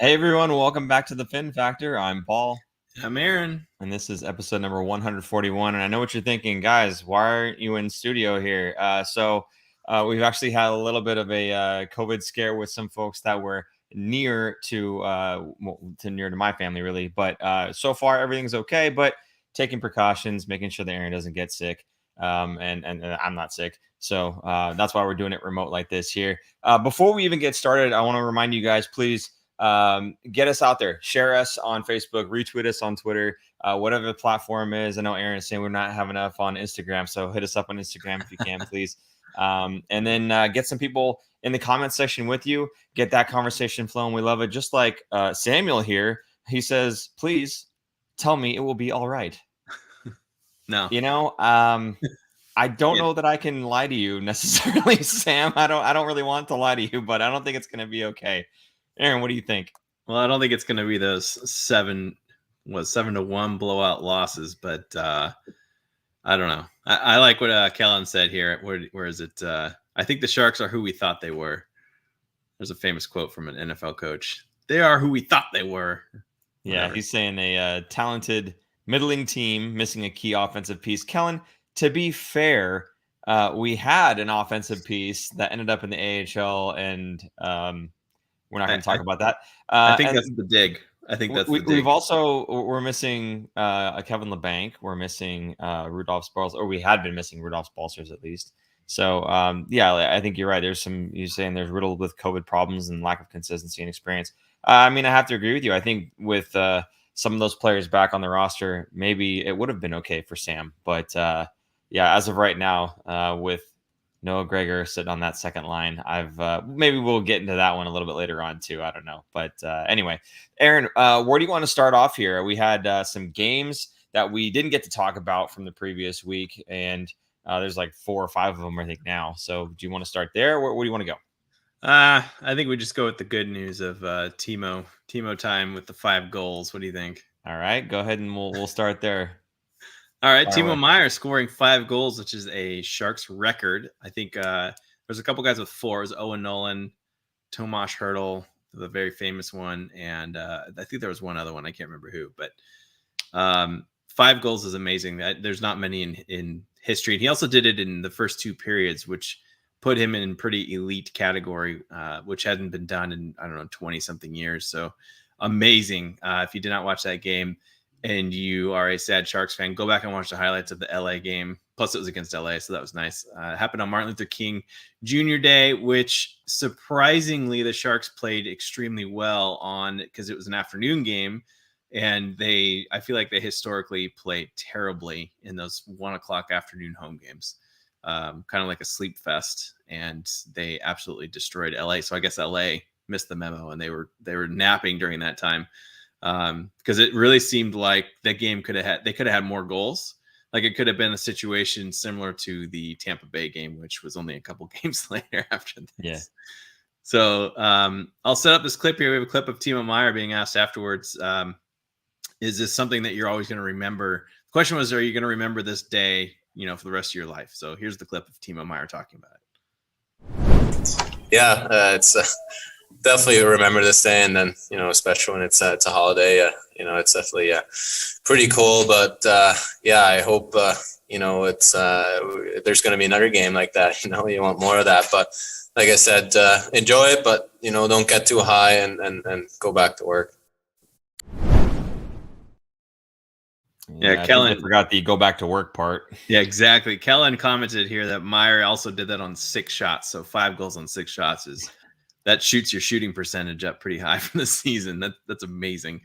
Hey everyone, welcome back to the Fin Factor. I'm Paul. I'm Aaron. And this is episode number 141. And I know what you're thinking, guys, why aren't you in studio here? We've actually had a little bit of a COVID scare with some folks that were near to my family, really. But so far, everything's okay. But taking precautions, making sure that Aaron doesn't get sick. And I'm not sick. So that's why we're doing it remote like this here. Before we even get started, I want to remind you guys, please, get us out there, share us on Facebook, retweet us on Twitter, whatever the platform is. I know Aaron is saying we're not having enough on Instagram, so hit us up on Instagram if you can, please. And then get some people in the comment section with you, get that conversation flowing. We love it. Just like Samuel here, he says, please tell me it will be all right. No, I don't know that I can lie to you necessarily, Sam. I don't really want to lie to you, but I don't think it's going to be okay. Aaron, what do you think? Well, I don't think it's going to be those 7-1 blowout losses, but I don't know. I like what Kellen said here. Where is it? I think the Sharks are who we thought they were. There's a famous quote from an NFL coach. They are who we thought they were. Yeah, he's saying a talented, middling team missing a key offensive piece. Kellen, to be fair, we had an offensive piece that ended up in the AHL, and we're not going to talk about that. I think that's the dig. I think that's the dig. We're missing Kevin LeBanc. We're missing Rudolph Spalzer, or we had been missing Rudolph Spalzer at least. So I think you're right. You're saying there's riddled with COVID problems and lack of consistency and experience. I mean, I have to agree with you. I think with some of those players back on the roster, maybe it would have been okay for Sam. But as of right now, with Noah Gregor sitting on that second line, maybe we'll get into that one a little bit later on too. I don't know. But anyway, Aaron, where do you want to start off here? We had some games that we didn't get to talk about from the previous week, and there's like 4 or 5 of them, I think, now. So do you want to start there? Where do you want to go? I think we just go with the good news of Timo time with the 5 goals. What do you think? All right, go ahead and we'll start there. All right, Timo Meier scoring 5 goals, which is a Sharks record. I think there's a couple guys with 4. It was Owen Nolan, Tomas Hertl, the very famous one, and I think there was one other one. I can't remember who, but 5 goals is amazing. There's not many in history. And he also did it in the first 2 periods, which put him in pretty elite category, which hadn't been done in, 20-something years. So amazing. If you did not watch that game, and you are a sad Sharks fan, go back and watch the highlights of the LA game. Plus, it was against LA, so that was nice. It happened on Martin Luther King Jr. Day, which surprisingly the Sharks played extremely well on, because it was an afternoon game, and I feel like they historically play terribly in those 1:00 afternoon home games, kind of like a sleep fest, and they absolutely destroyed LA. So I guess LA missed the memo, and they were napping during that time. Because it really seemed like that game they could have had more goals. Like it could have been a situation similar to the Tampa Bay game, which was only a couple games later after this. Yeah. So I'll set up this clip here. We have a clip of Timo Meier being asked afterwards. Is this something that you're always going to remember? The question was, are you going to remember this day, for the rest of your life? So here's the clip of Timo Meier talking about it. Yeah, it's definitely remember this day, and then especially when it's a holiday. It's definitely pretty cool. But I hope it's there's going to be another game like that. You want more of that. But like I said, enjoy it, but don't get too high and go back to work. Yeah, Kellen forgot the go back to work part. Yeah, exactly. Kellen commented here that Meier also did that on 6 shots. So 5 goals on 6 shots that shoots your shooting percentage up pretty high for the season. That's amazing.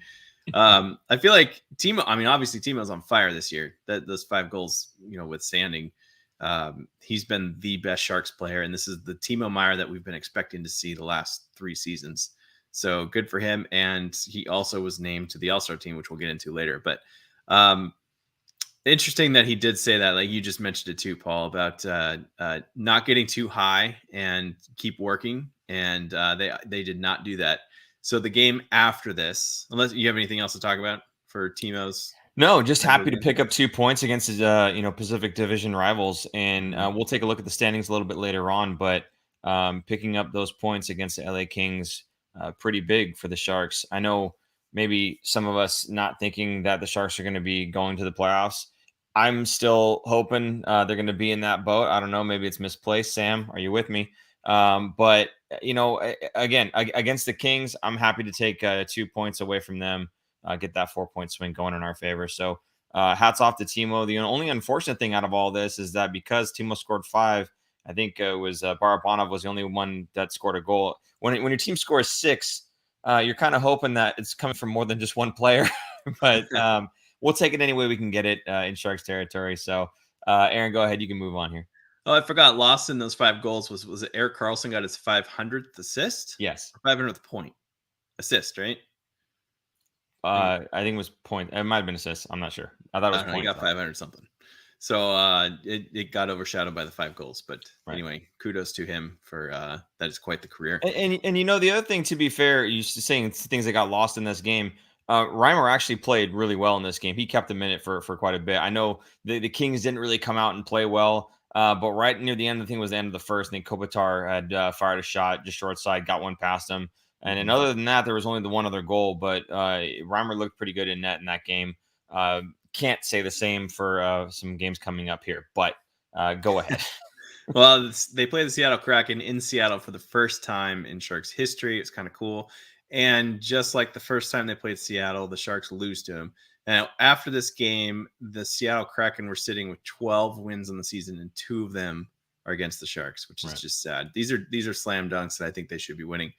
I feel like obviously Timo's on fire this year. Those 5 goals, withstanding. He's been the best Sharks player, and this is the Timo Meier that we've been expecting to see the last 3 seasons. So good for him. And he also was named to the All-Star team, which we'll get into later. But interesting that he did say that, like you just mentioned it too, Paul, about not getting too high and keep working. And they did not do that. So the game after this, unless you have anything else to talk about for Timo's. No, just happy to pick up 2 points against his, Pacific Division rivals. And we'll take a look at the standings a little bit later on. But picking up those points against the LA Kings pretty big for the Sharks. I know maybe some of us not thinking that the Sharks are going to be going to the playoffs. I'm still hoping they're going to be in that boat. I don't know. Maybe it's misplaced. Sam, are you with me? But, again, against the Kings, I'm happy to take 2 points away from them, get that 4-point swing going in our favor. So hats off to Timo. The only unfortunate thing out of all this is that because Timo scored 5, I think it was Barabanov was the only one that scored a goal. When your team scores 6, you're kind of hoping that it's coming from more than just one player. But we'll take it any way we can get it in Sharks territory. So, Aaron, go ahead. You can move on here. Oh, I forgot. Lost in those 5 goals was it Erik Karlsson got his 500th assist? Yes. 500th point. Assist, right? I think it was point. It might have been assist. I'm not sure. I thought it was point. He got 500 something. So it got overshadowed by the 5 goals. But anyway, kudos to him for that is quite the career. And the other thing, to be fair, you're saying things that got lost in this game. Reimer actually played really well in this game. He kept the minute for quite a bit. I know the Kings didn't really come out and play well, but right near the end, I think it was the end of the first, I think Kopitar had fired a shot just short side, got one past him. And then other than that, there was only the one other goal, but Reimer looked pretty good in net in that game. Can't say the same for some games coming up here, but go ahead. Well, they play the Seattle Kraken in Seattle for the first time in Sharks history. It's kind of cool. And just like the first time they played Seattle, the Sharks lose to them. Now, after this game, the Seattle Kraken were sitting with 12 wins on the season, and 2 of them are against the Sharks, which is just sad. These are slam dunks that I think they should be winning.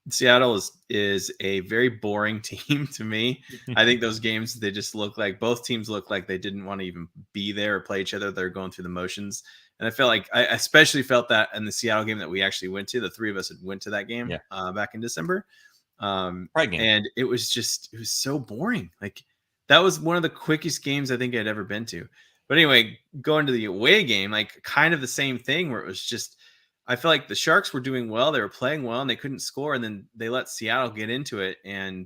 Seattle is a very boring team to me. I think those games, they just look like both teams look like they didn't want to even be there or play each other. They're going through the motions. And I felt like I especially felt that in the Seattle game that we actually went to. The 3 of us had went to that game back in December. And it was so boring. Like that was one of the quickest games I think I'd ever been to. But anyway, going to the away game, like kind of the same thing where it was just, I feel like the Sharks were doing well. They were playing well and they couldn't score. And then they let Seattle get into it. And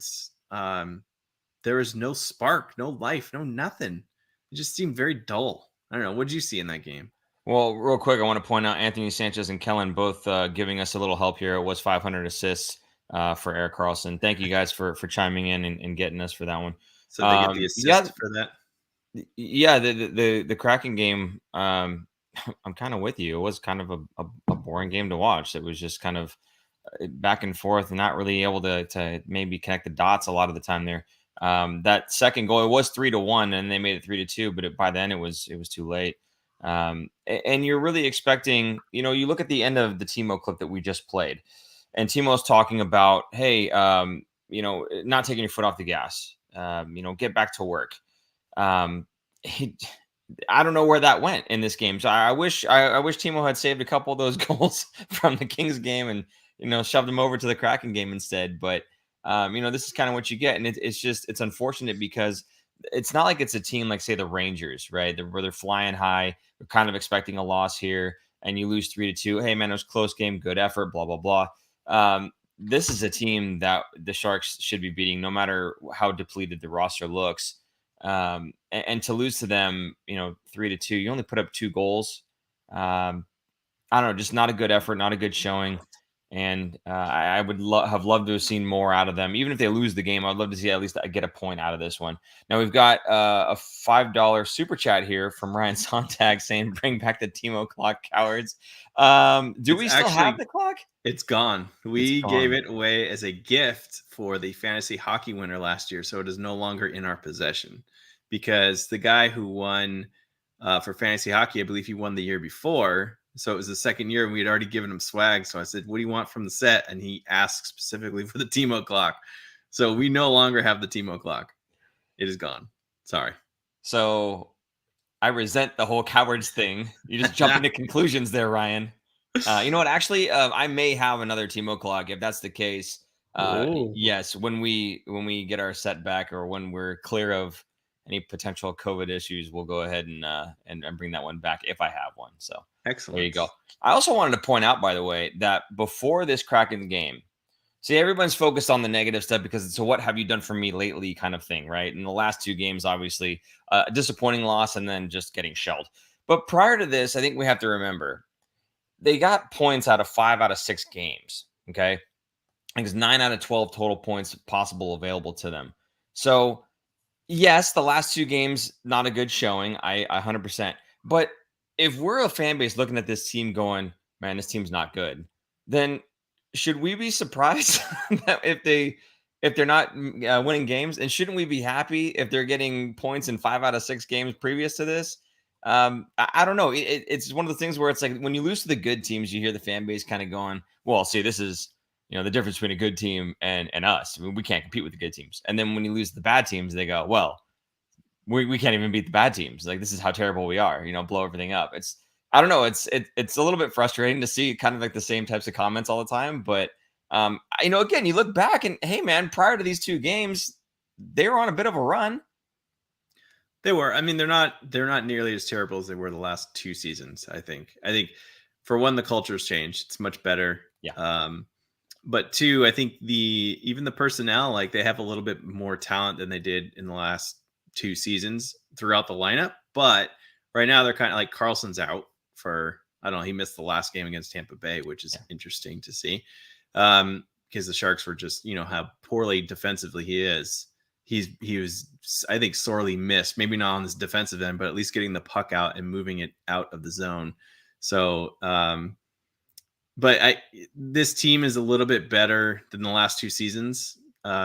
there was no spark, no life, no nothing. It just seemed very dull. I don't know. What did you see in that game? Well, real quick, I want to point out Anthony Sanchez and Kellen both giving us a little help here. It was 500 assists for Erik Karlsson. Thank you guys for chiming in and getting us for that one. So they get the assist for that? Yeah, the Kraken game, I'm kind of with you. It was kind of a boring game to watch. It was just kind of back and forth and not really able to maybe connect the dots a lot of the time there. That second goal, it was 3-1 and they made it 3-2, but by then it was too late. And you're really expecting, you look at the end of the Timo clip that we just played, and Timo's talking about, hey, not taking your foot off the gas, get back to work. I don't know where that went in this game. So I wish Timo had saved a couple of those goals from the Kings game and, shoved them over to the Kraken game instead. But, this is kind of what you get. And it's unfortunate because it's not like it's a team like, say, the Rangers, right? Where they're flying high. We're kind of expecting a loss here and you lose 3-2. Hey, man, it was a close game. Good effort, blah, blah, blah. This is a team that the Sharks should be beating no matter how depleted the roster looks. And to lose to them, 3-2, you only put up 2 goals. I don't know, just not a good effort, not a good showing. And I would have loved to have seen more out of them. Even if they lose the game, I'd love to see at least get a point out of this one. Now we've got a $5 super chat here from Ryan Sontag saying, "Bring back the Timo clock, cowards." Do we still have the clock? It's gone. We gave it away as a gift for the fantasy hockey winner last year, so it is no longer in our possession. Because the guy who won for fantasy hockey, I believe he won the year before. So it was the second year and we had already given him swag. So I said, "What do you want from the set?" And he asked specifically for the Timo clock. So we no longer have the Timo clock. It is gone. Sorry. So I resent the whole cowards thing. You just jump into conclusions there, Ryan. You know what? Actually, I may have another Timo clock if that's the case. Yes, when we get our set back or when we're clear of any potential COVID issues, we'll go ahead and bring that one back if I have one. So excellent. There you go. I also wanted to point out, by the way, that before this Kraken game, see, everyone's focused on the negative stuff because it's a "what have you done for me lately" kind of thing, right? In the last 2 games, obviously, a disappointing loss and then just getting shelled. But prior to this, I think we have to remember they got points out of 5 out of 6 games. Okay. I think it's 9 out of 12 total points possible available to them. So yes, the last 2 games, not a good showing. I 100%. But if we're a fan base looking at this team going, man, this team's not good, then should we be surprised that if they're not winning games? And shouldn't we be happy if they're getting points in 5 out of 6 games previous to this? I don't know. It's one of the things where it's like when you lose to the good teams, you hear the fan base kind of going, well, see, this is the difference between a good team and us. I mean, we can't compete with the good teams. And then when you lose the bad teams, they go, well, we can't even beat the bad teams. Like, this is how terrible we are, blow everything up. I don't know. It's a little bit frustrating to see kind of like the same types of comments all the time. But, again, you look back and, hey, man, prior to these 2 games, they were on a bit of a run. They were. I mean, they're not nearly as terrible as they were the last 2 seasons, I think. I think, for one, the culture's changed. It's much better. Yeah. But 2, I think even the personnel, like, they have a little bit more talent than they did in the last 2 seasons throughout the lineup. But right now they're kind of like Carlson's out for, I don't know, he missed the last game against Tampa Bay, which is interesting to see. Because the Sharks were just, how poorly defensively he is. He was, I think, sorely missed, maybe not on this defensive end, but at least getting the puck out and moving it out of the zone. So, but this team is a little bit better than the last 2 seasons,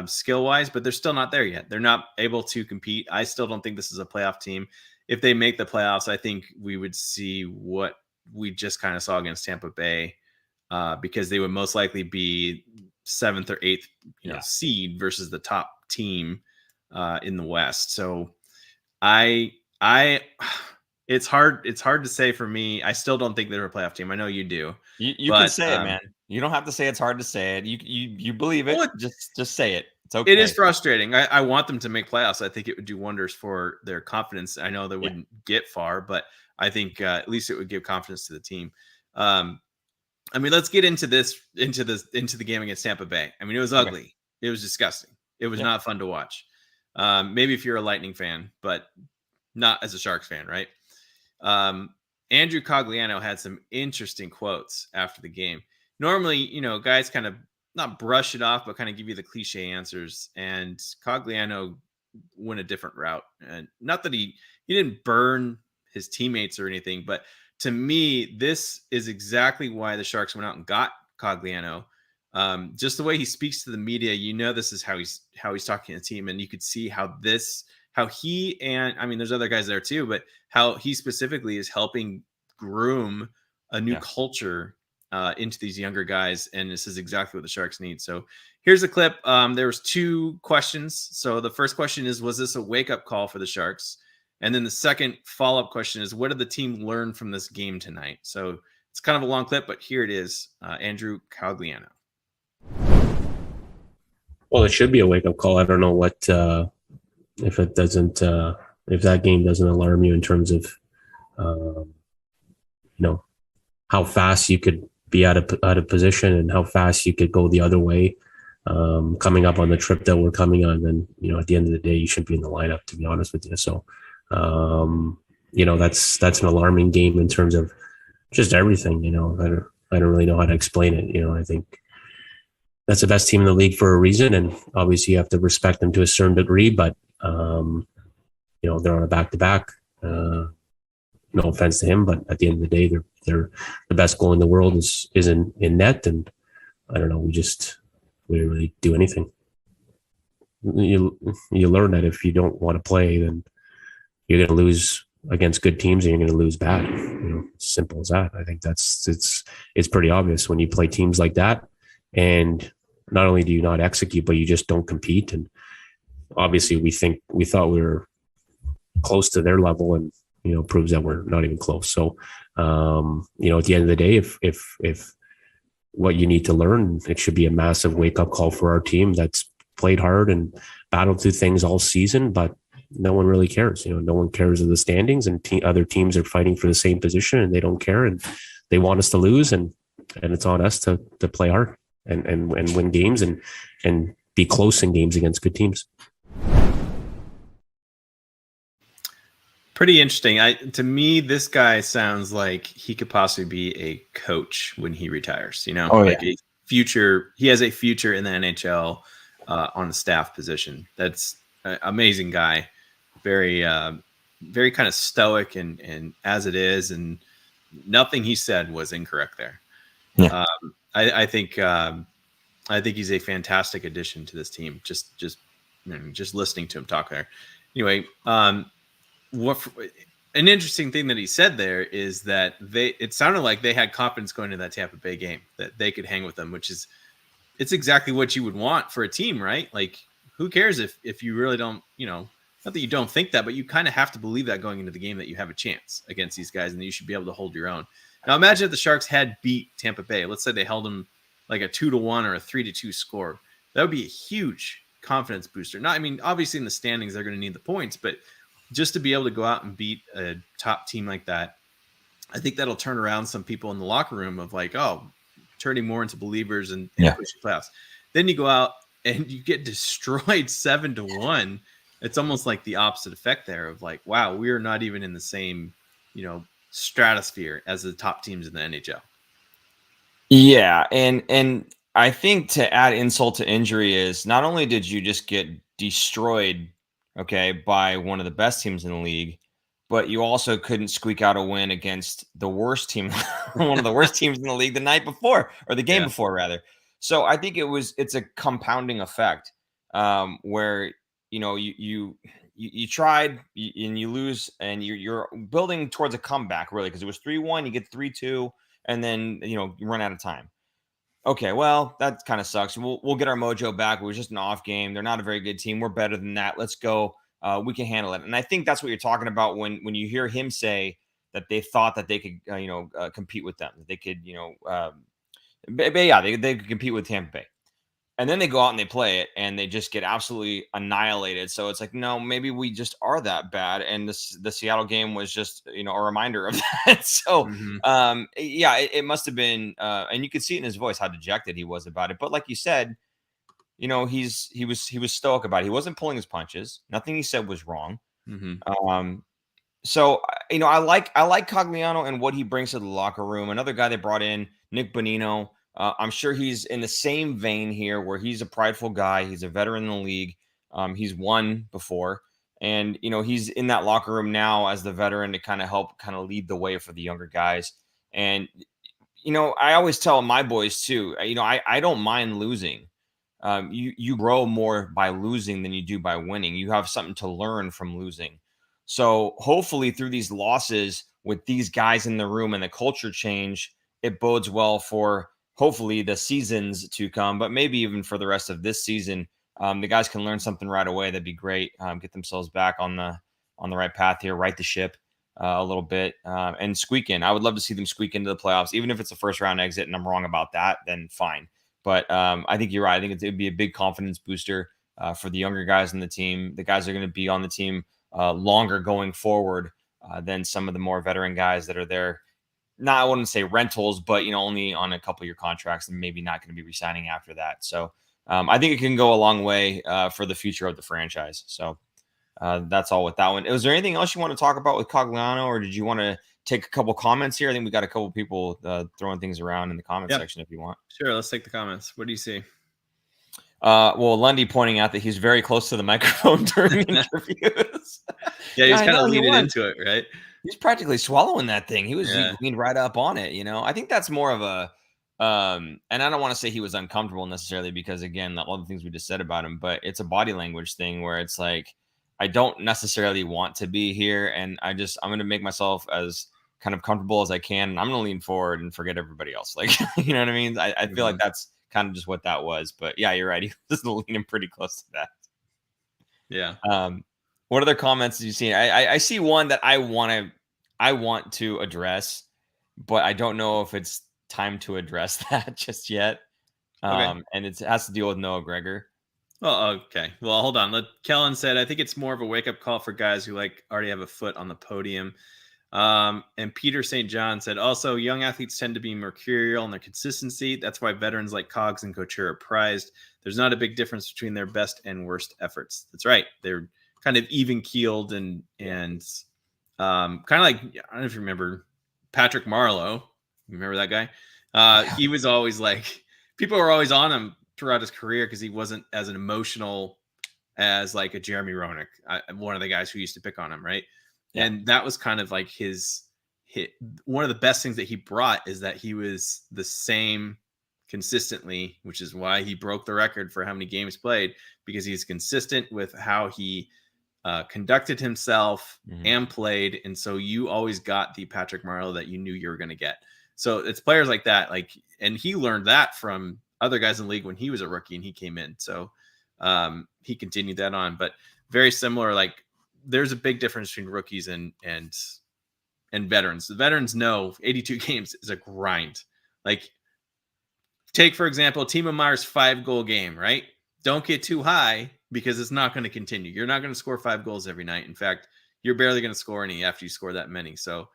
skill wise, but they're still not there yet. They're not able to compete. I still don't think this is a playoff team. If they make the playoffs, I think we would see what we just kind of saw against Tampa Bay, because they would most likely be 7th or 8th, seed versus the top team in the West. So it's hard to say for me. I still don't think they're a playoff team. I know you do. You can say it, man. You don't have to say it's hard to say it. You believe it. Well, just say it. It's okay. It is frustrating. I want them to make playoffs. I think it would do wonders for their confidence. I know they wouldn't get far, but I think at least it would give confidence to the team. I mean, let's get into the game against Tampa Bay. I mean, it was ugly. Okay. It was disgusting. It was not fun to watch. Maybe if you're a Lightning fan, but not as a Sharks fan, right? Andrew Cogliano had some interesting quotes after the game. Normally, guys kind of not brush it off, but kind of give you the cliche answers. And Cogliano went a different route. And not that he didn't burn his teammates or anything, but to me, this is exactly why the Sharks went out and got Cogliano. Just the way he speaks to the media, this is how he's talking to the team. And you could see how he, and I mean, there's other guys there too, but how he specifically is helping groom a new culture into these younger guys. And this is exactly what the Sharks need. So here's a clip. There was 2 questions. So the first question is, was this a wake-up call for the Sharks? And then the second follow-up question is, what did the team learn from this game tonight? So it's kind of a long clip, but here it is. Andrew Cogliano. Well, it should be a wake-up call. I don't know what if that game doesn't alarm you in terms of how fast you could be out of position and how fast you could go the other way coming up on the trip that we're coming on. Then at the end of the day, you shouldn't be in the lineup, to be honest with you. So that's an alarming game in terms of just everything. I don't really know how to explain it. I think that's the best team in the league for a reason, and obviously you have to respect them to a certain degree. But they're on a back-to-back. No offense to him, but at the end of the day, they're the best goal in the world is in net, and I don't know. We didn't really do anything. You learn that if you don't want to play, then you're going to lose against good teams and you're going to lose bad. Simple as that. I think it's pretty obvious when you play teams like that, and not only do you not execute, but you just don't compete. And obviously we thought we were close to their level, and proves that we're not even close. So at the end of the day, if what you need to learn, it should be a massive wake-up call for our team that's played hard and battled through things all season, but no one really cares. No one cares of the standings, and other teams are fighting for the same position and they don't care, and they want us to lose, and it's on us to play hard and win games and be close in games against good teams. Pretty interesting. To me, this guy sounds like he could possibly be a coach when he retires. A future. He has a future in the NHL on the staff position. That's an amazing guy. Very, very kind of stoic and as it is, and nothing he said was incorrect there. Yeah. I think he's a fantastic addition to this team. Just listening to him talk there. Anyway, an interesting thing that he said there is that it sounded like they had confidence going to that Tampa Bay game that they could hang with them, which is, it's exactly what you would want for a team, right? Like, who cares if you really don't, not that you don't think that, but you kind of have to believe that going into the game that you have a chance against these guys and that you should be able to hold your own. Now, imagine if the Sharks had beat Tampa Bay. Let's say they held them like a 2-1 or a 3-2 score. That would be a huge confidence booster. Obviously in the standings, they're going to need the points, but just to be able to go out and beat a top team like that, I think that'll turn around some people in the locker room of like, oh, turning more into believers and pushing playoffs. Then you go out and you get destroyed 7-1. It's almost like the opposite effect there of like, wow, we are not even in the same, stratosphere as the top teams in the NHL. Yeah, and I think to add insult to injury is not only did you just get destroyed, okay, by one of the best teams in the league, but you also couldn't squeak out a win against the worst team, one of the worst teams in the league the night before, or the game before rather. So I think it's a compounding effect where you tried and you lose, and you're building towards a comeback really, because it was 3-1, you get 3-2, and then you run out of time. Okay, well, that kind of sucks. We'll get our mojo back. It was just an off game. They're not a very good team. We're better than that. Let's go. We can handle it. And I think that's what you're talking about when you hear him say that they thought that they could compete with them. They could they could compete with Tampa Bay. And then they go out and they play it, and they just get absolutely annihilated. So it's like, no, maybe we just are that bad. And the Seattle game was just, a reminder of that. So, it must have been, and you could see it in his voice how dejected he was about it. But like you said, he was stoic about it. He wasn't pulling his punches. Nothing he said was wrong. So I like Cogliano and what he brings to the locker room. Another guy they brought in, Nick Bonino. I'm sure he's in the same vein here where he's a prideful guy. He's a veteran in the league. He's won before. And, he's in that locker room now as the veteran to kind of help lead the way for the younger guys. And, I always tell my boys too, I don't mind losing. You grow more by losing than you do by winning. You have something to learn from losing. So hopefully through these losses with these guys in the room and the culture change, it bodes well for hopefully the seasons to come, but maybe even for the rest of this season. The guys can learn something right away. That'd be great. Get themselves back on the right path here, right the ship a little bit, and squeak in. I would love to see them squeak into the playoffs, even if it's a first round exit and I'm wrong about that, then fine. But I think you're right. I think it'd be a big confidence booster for the younger guys in the team. The guys are going to be on the team longer going forward than some of the more veteran guys that are there. I wouldn't say rentals, but only on a couple of year contracts and maybe not going to be re-signing after that. So I think it can go a long way for the future of the franchise. So that's all with that one. Was there anything else you want to talk about with Cogliano, or did you want to take a couple comments here? I think we got a couple people throwing things around in the comment section if you want. Sure, let's take the comments. What do you see? Well, Lundy pointing out that he's very close to the microphone during interviews. Yeah, he's kind of leaning into it, right? He's practically swallowing that thing. He leaned right up on it. I think that's more of a, and I don't want to say he was uncomfortable necessarily, because again, all the things we just said about him, but it's a body language thing where it's like, I don't necessarily want to be here, and I'm going to make myself as kind of comfortable as I can, and I'm going to lean forward and forget everybody else. Like, you know what I mean? I feel like that's kind of just what that was. But yeah, you're right. He was leaning pretty close to that. Yeah. What other comments did you see? I see one that I want to address, but I don't know if it's time to address that just yet. And it has to deal with Noah Gregor. Oh, okay. Well, hold on. Kellen said, I think it's more of a wake-up call for guys who already have a foot on the podium. And Peter St. John said, also, young athletes tend to be mercurial in their consistency. That's why veterans like Cogs and Couture are prized. There's not a big difference between their best and worst efforts. That's right. They're kind of even-keeled and kind of like, I don't know if you remember Patrick Marlow. Remember that guy? He was always like people were always on him throughout his career because he wasn't as an emotional as like a Jeremy Roenick, one of the guys who used to pick on him, right? Yeah. And that was kind of like his one of the best things that he brought is that he was the same consistently, which is why he broke the record for how many games played, because he's consistent with how he conducted himself and played. And so you always got the Patrick Marlow that you knew you were going to get. So it's players like that, like, and he learned that from other guys in the league when he was a rookie and he came in. So he continued that on, but very similar. Like there's a big difference between rookies and veterans. The veterans know 82 games is a grind. Like take, for example, Timo Meier's 5-goal game, right? Don't get too high because it's not going to continue. You're not going to score 5 goals every night. In fact, you're barely going to score any after you score that many. So,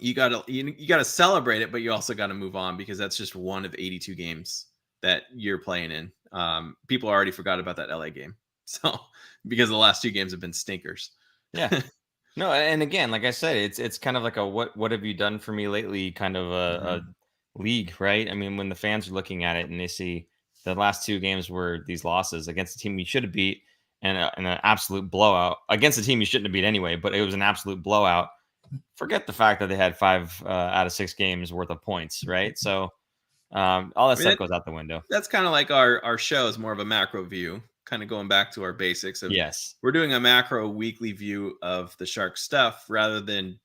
you gotta celebrate it, but you also got to move on because that's just one of 82 games that you're playing in. People already forgot about that LA game. So because the last 2 games have been stinkers. Yeah. No, and again, like I said, it's kind of like a what have you done for me lately kind of a league, right? I mean, when the fans are looking at it and they see the last 2 games were these losses against a team you should have beat and an absolute blowout against a team you shouldn't have beat anyway, but it was an absolute blowout. Forget the fact that they had 5 out of 6 games worth of points, right? So all that stuff goes out the window. That's kind of like our show is more of a macro view, kind of going back to our basics of we're doing a macro weekly view of the Sharks stuff rather than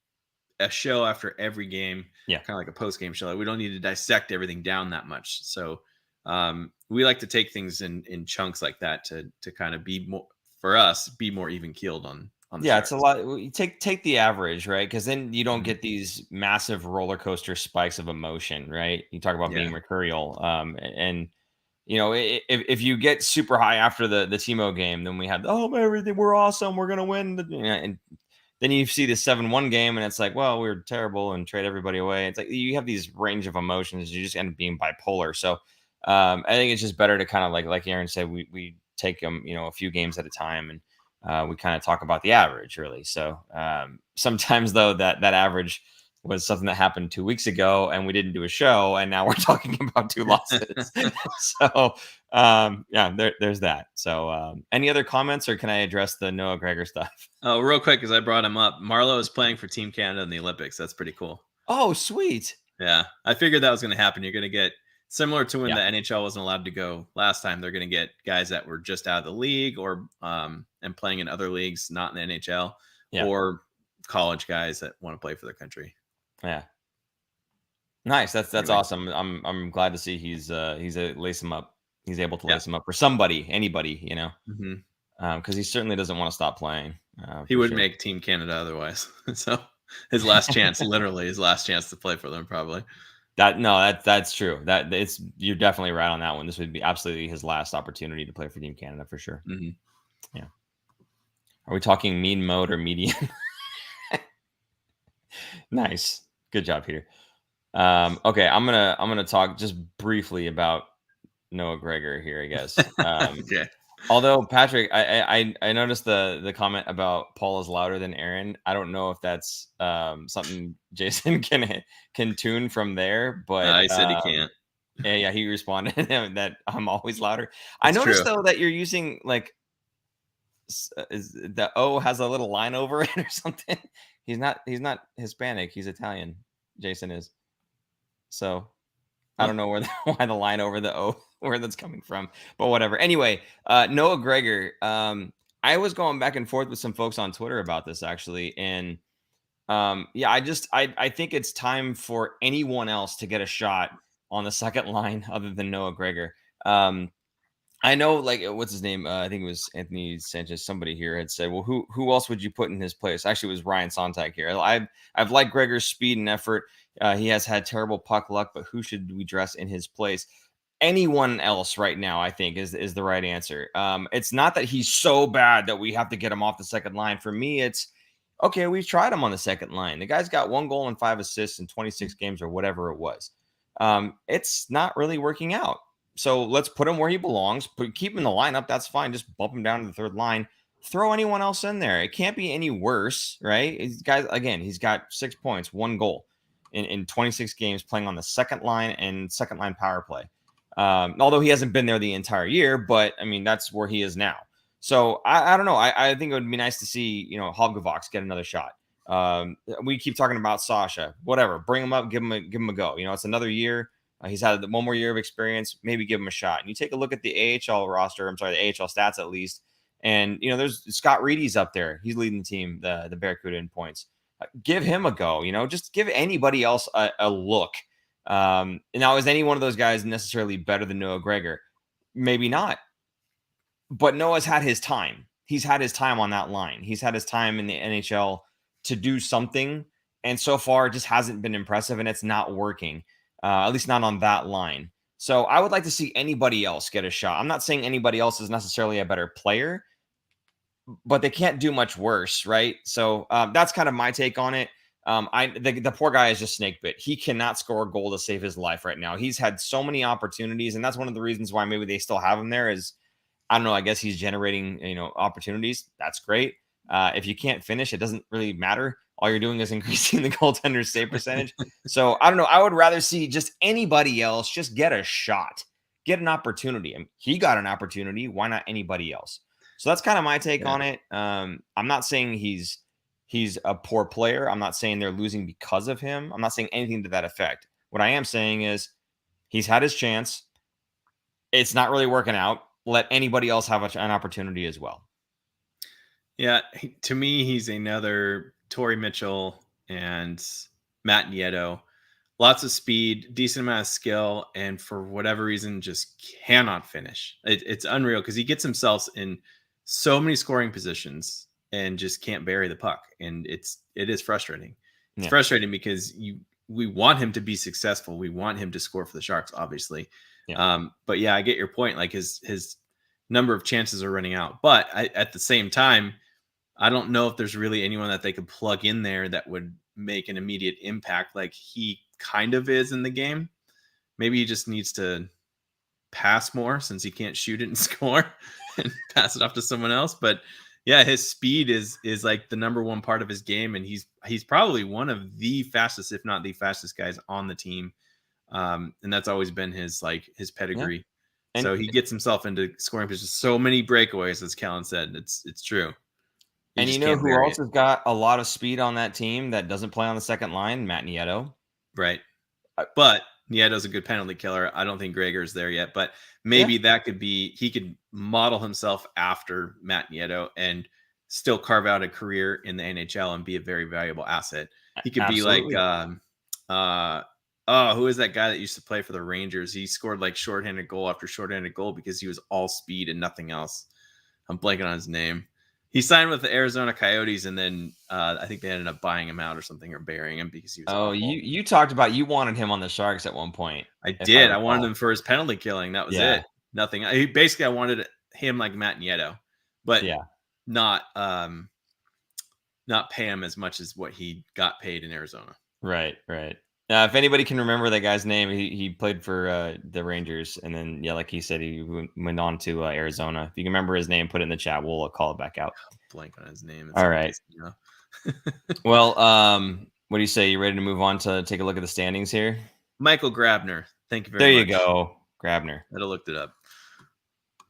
a show after every game, kind of like a post-game show. We don't need to dissect everything down that much. So we like to take things in chunks like that to kind of be more, for us, be more even keeled on the Sharks. It's a lot. You take the average, right? Because then you don't get these massive roller coaster spikes of emotion, right? You talk about being mercurial, and you know, if you get super high after the Timo game, then we had everything, we're awesome, we're gonna win, and then you see the 7-1 game, and it's like, well, we're terrible, and trade everybody away. It's like you have these range of emotions. You just end up being bipolar. So I think it's just better to kind of like Aaron said, we take them, a few games at a time, and we kind of talk about the average, really. So sometimes, though, that average was something that happened 2 weeks ago, and we didn't do a show, and now we're talking about 2 losses. So there's that. So any other comments, or can I address the Noah Gregor stuff? Oh, real quick, because I brought him up. Marlow is playing for Team Canada in the Olympics. That's pretty cool. Oh, sweet. Yeah, I figured that was going to happen. You're going to get similar to when the NHL wasn't allowed to go last time. They're going to get guys that were just out of the league or and playing in other leagues, not in the NHL, or college guys that want to play for their country. Yeah, nice. That's awesome. I'm glad to see he's lace him up. He's able to lace him up for anybody, because he certainly doesn't want to stop playing. He would make Team Canada otherwise. So his last chance, literally his last chance to play for them, probably. That's true. You're definitely right on that one. This would be absolutely his last opportunity to play for Team Canada for sure. Yeah. Are we talking mean mode or medium? Nice. Good job, Peter. Okay, I'm gonna talk just briefly about Noah Gregor here, I guess. Okay. Although Patrick, I noticed the comment about Paul is louder than Aaron. I don't know if that's something Jason can tune from there, but I said he can't. Yeah, he responded that I'm always louder. I noticed though that you're using like is the O has a little line over it or something. He's not Hispanic. He's Italian. Jason is. So I don't know why the line over the O, where that's coming from, but whatever. Anyway, Noah Gregor. I was going back and forth with some folks on Twitter about this actually, and I think it's time for anyone else to get a shot on the second line other than Noah Gregor. I know, like, what's his name? I think it was Anthony Sanchez. Somebody here had said, well, who else would you put in his place? Actually, it was Ryan Sontag here. I've liked Gregor's speed and effort. He has had terrible puck luck, but who should we dress in his place? Anyone else right now, I think, is the right answer. It's not that he's so bad that we have to get him off the second line. For me, it's, okay, we've tried him on the second line. The guy's got 1 goal and 5 assists in 26 games or whatever it was. It's not really working out. So let's put him where he belongs. Keep him in the lineup. That's fine. Just bump him down to the third line. Throw anyone else in there. It can't be any worse, right? He's got 6 points, 1 goal in 26 games playing on the second line and second line power play. Although he hasn't been there the entire year, but I mean, that's where he is now. So I don't know. I think it would be nice to see, Hoggevox get another shot. We keep talking about Sasha, whatever, bring him up, give him a go. It's another year. He's had one more year of experience. Maybe give him a shot. And you take a look at the AHL roster. I'm sorry, the AHL stats at least. And, there's Scott Reedy's up there. He's leading the team, the Barracuda in points. Give him a go, just give anybody else a look. Now, is any one of those guys necessarily better than Noah Gregor? Maybe not. But Noah's had his time. He's had his time on that line. He's had his time in the NHL to do something. And so far, it just hasn't been impressive, and it's not working, at least not on that line. So I would like to see anybody else get a shot. I'm not saying anybody else is necessarily a better player, but they can't do much worse, right? So that's kind of my take on it. The poor guy is just snake bit. He cannot score a goal to save his life right now. He's had so many opportunities, and that's one of the reasons why maybe they still have him there is, I don't know, I guess he's generating, opportunities. That's great. If you can't finish, it doesn't really matter. All you're doing is increasing the goaltender's save percentage. So I don't know. I would rather see just anybody else just get a shot, get an opportunity. I mean, he got an opportunity. Why not anybody else? So that's kind of my take on it. I'm not saying he's a poor player. I'm not saying they're losing because of him. I'm not saying anything to that effect. What I am saying is he's had his chance. It's not really working out. Let anybody else have an opportunity as well. Yeah, to me, he's another Torrey Mitchell and Matt Nieto. Lots of speed, decent amount of skill, and for whatever reason, just cannot finish. It's unreal because he gets himself in so many scoring positions and just can't bury the puck. And it is frustrating. It's frustrating because we want him to be successful. We want him to score for the Sharks, obviously. Yeah. But yeah, I get your point. Like his number of chances are running out. But at the same time, I don't know if there's really anyone that they could plug in there that would make an immediate impact like he kind of is in the game. Maybe he just needs to pass more since he can't shoot it and score and pass it off to someone else. But yeah, his speed is like the number one part of his game. And he's probably one of the fastest, if not the fastest guys on the team. And that's always been his pedigree. Yeah. So he gets himself into scoring positions. So many breakaways, as Kellen said. It's true. And you know who else has got a lot of speed on that team that doesn't play on the second line? Matt Nieto. Right. But Nieto's a good penalty killer. I don't think Gregor's there yet, but maybe that could be, he could model himself after Matt Nieto and still carve out a career in the NHL and be a very valuable asset. He could be like, who is that guy that used to play for the Rangers? He scored like shorthanded goal after shorthanded goal because he was all speed and nothing else. I'm blanking on his name. He signed with the Arizona Coyotes, and then I think they ended up buying him out or something, or burying him because he was. Oh, you talked about you wanted him on the Sharks at one point. I did. I wanted him for his penalty killing. That was it. Nothing. I wanted him like Matt Nieto, but not pay him as much as what he got paid in Arizona. Right. If anybody can remember that guy's name, he played for the Rangers, and then like he said, he went on to Arizona. If you can remember his name, put it in the chat. We'll call it back out. Blank on his name. All right. Well, what do you say? You ready to move on to take a look at the standings here? Michael Grabner. Thank you very much. There you go, Grabner. I looked it up.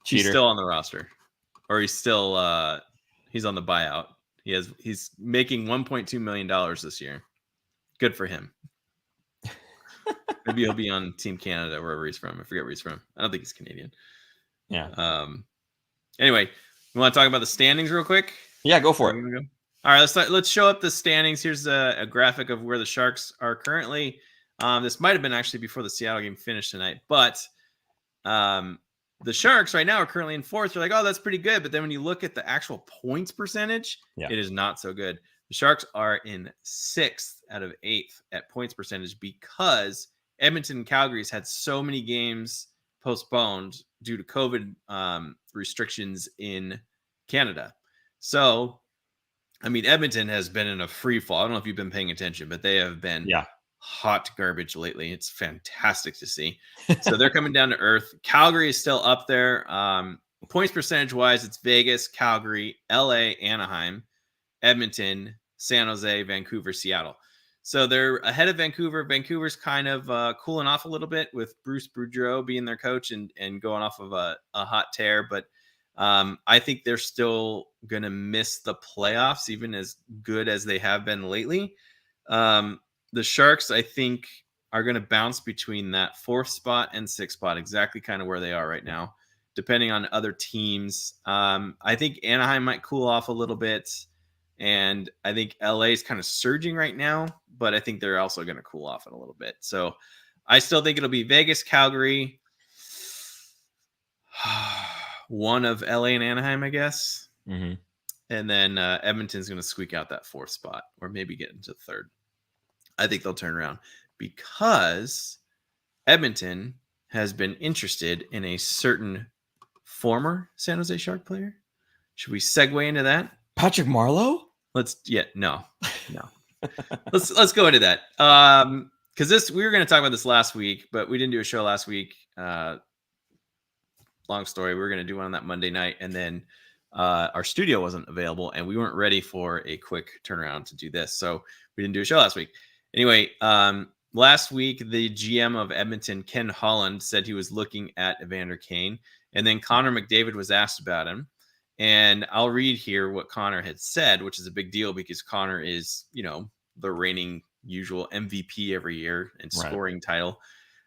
Cheater. He's still on the roster, or he's still he's on the buyout. He's making $1.2 million this year. Good for him. Maybe he'll be on Team Canada, wherever he's from. I forget where he's from. I don't think he's Canadian. Yeah. Anyway, you want to talk about the standings real quick? Yeah, go for it. All right, let's show up the standings. Here's a graphic of where the Sharks are currently. This might have been actually before the Seattle game finished tonight, but the Sharks right now are currently in fourth. You're like, oh, that's pretty good. But then when you look at the actual points percentage, it is not so good. The Sharks are in 6th out of 8th at points percentage because Edmonton and Calgary's had so many games postponed due to COVID restrictions in Canada. So, I mean, Edmonton has been in a free fall. I don't know if you've been paying attention, but they have been hot garbage lately. It's fantastic to see. So they're coming down to earth. Calgary is still up there. Points percentage wise, it's Vegas, Calgary, LA, Anaheim, Edmonton, San Jose, Vancouver, Seattle. So they're ahead of Vancouver. Vancouver's kind of cooling off a little bit with Bruce Boudreau being their coach and going off of a hot tear. But I think they're still going to miss the playoffs, even as good as they have been lately. The Sharks, I think, are going to bounce between that 4th spot and 6th spot, exactly kind of where they are right now, depending on other teams. I think Anaheim might cool off a little bit. And I think LA is kind of surging right now, but I think they're also going to cool off in a little bit. So I still think it'll be Vegas, Calgary, one of LA and Anaheim, I guess. Mm-hmm. And then Edmonton's going to squeak out that 4th spot or maybe get into the 3rd. I think they'll turn around because Edmonton has been interested in a certain former San Jose Shark player. Should we segue into that? Patrick Marlow? No. Let's go into that. Because we were going to talk about this last week, but we didn't do a show last week. Long story. We were going to do one on that Monday night, and then our studio wasn't available, and we weren't ready for a quick turnaround to do this, so we didn't do a show last week. Anyway, last week the GM of Edmonton, Ken Holland, said he was looking at Evander Kane, and then Connor McDavid was asked about him. And I'll read here what Connor had said, which is a big deal because Connor is, the reigning usual MVP every year and scoring title.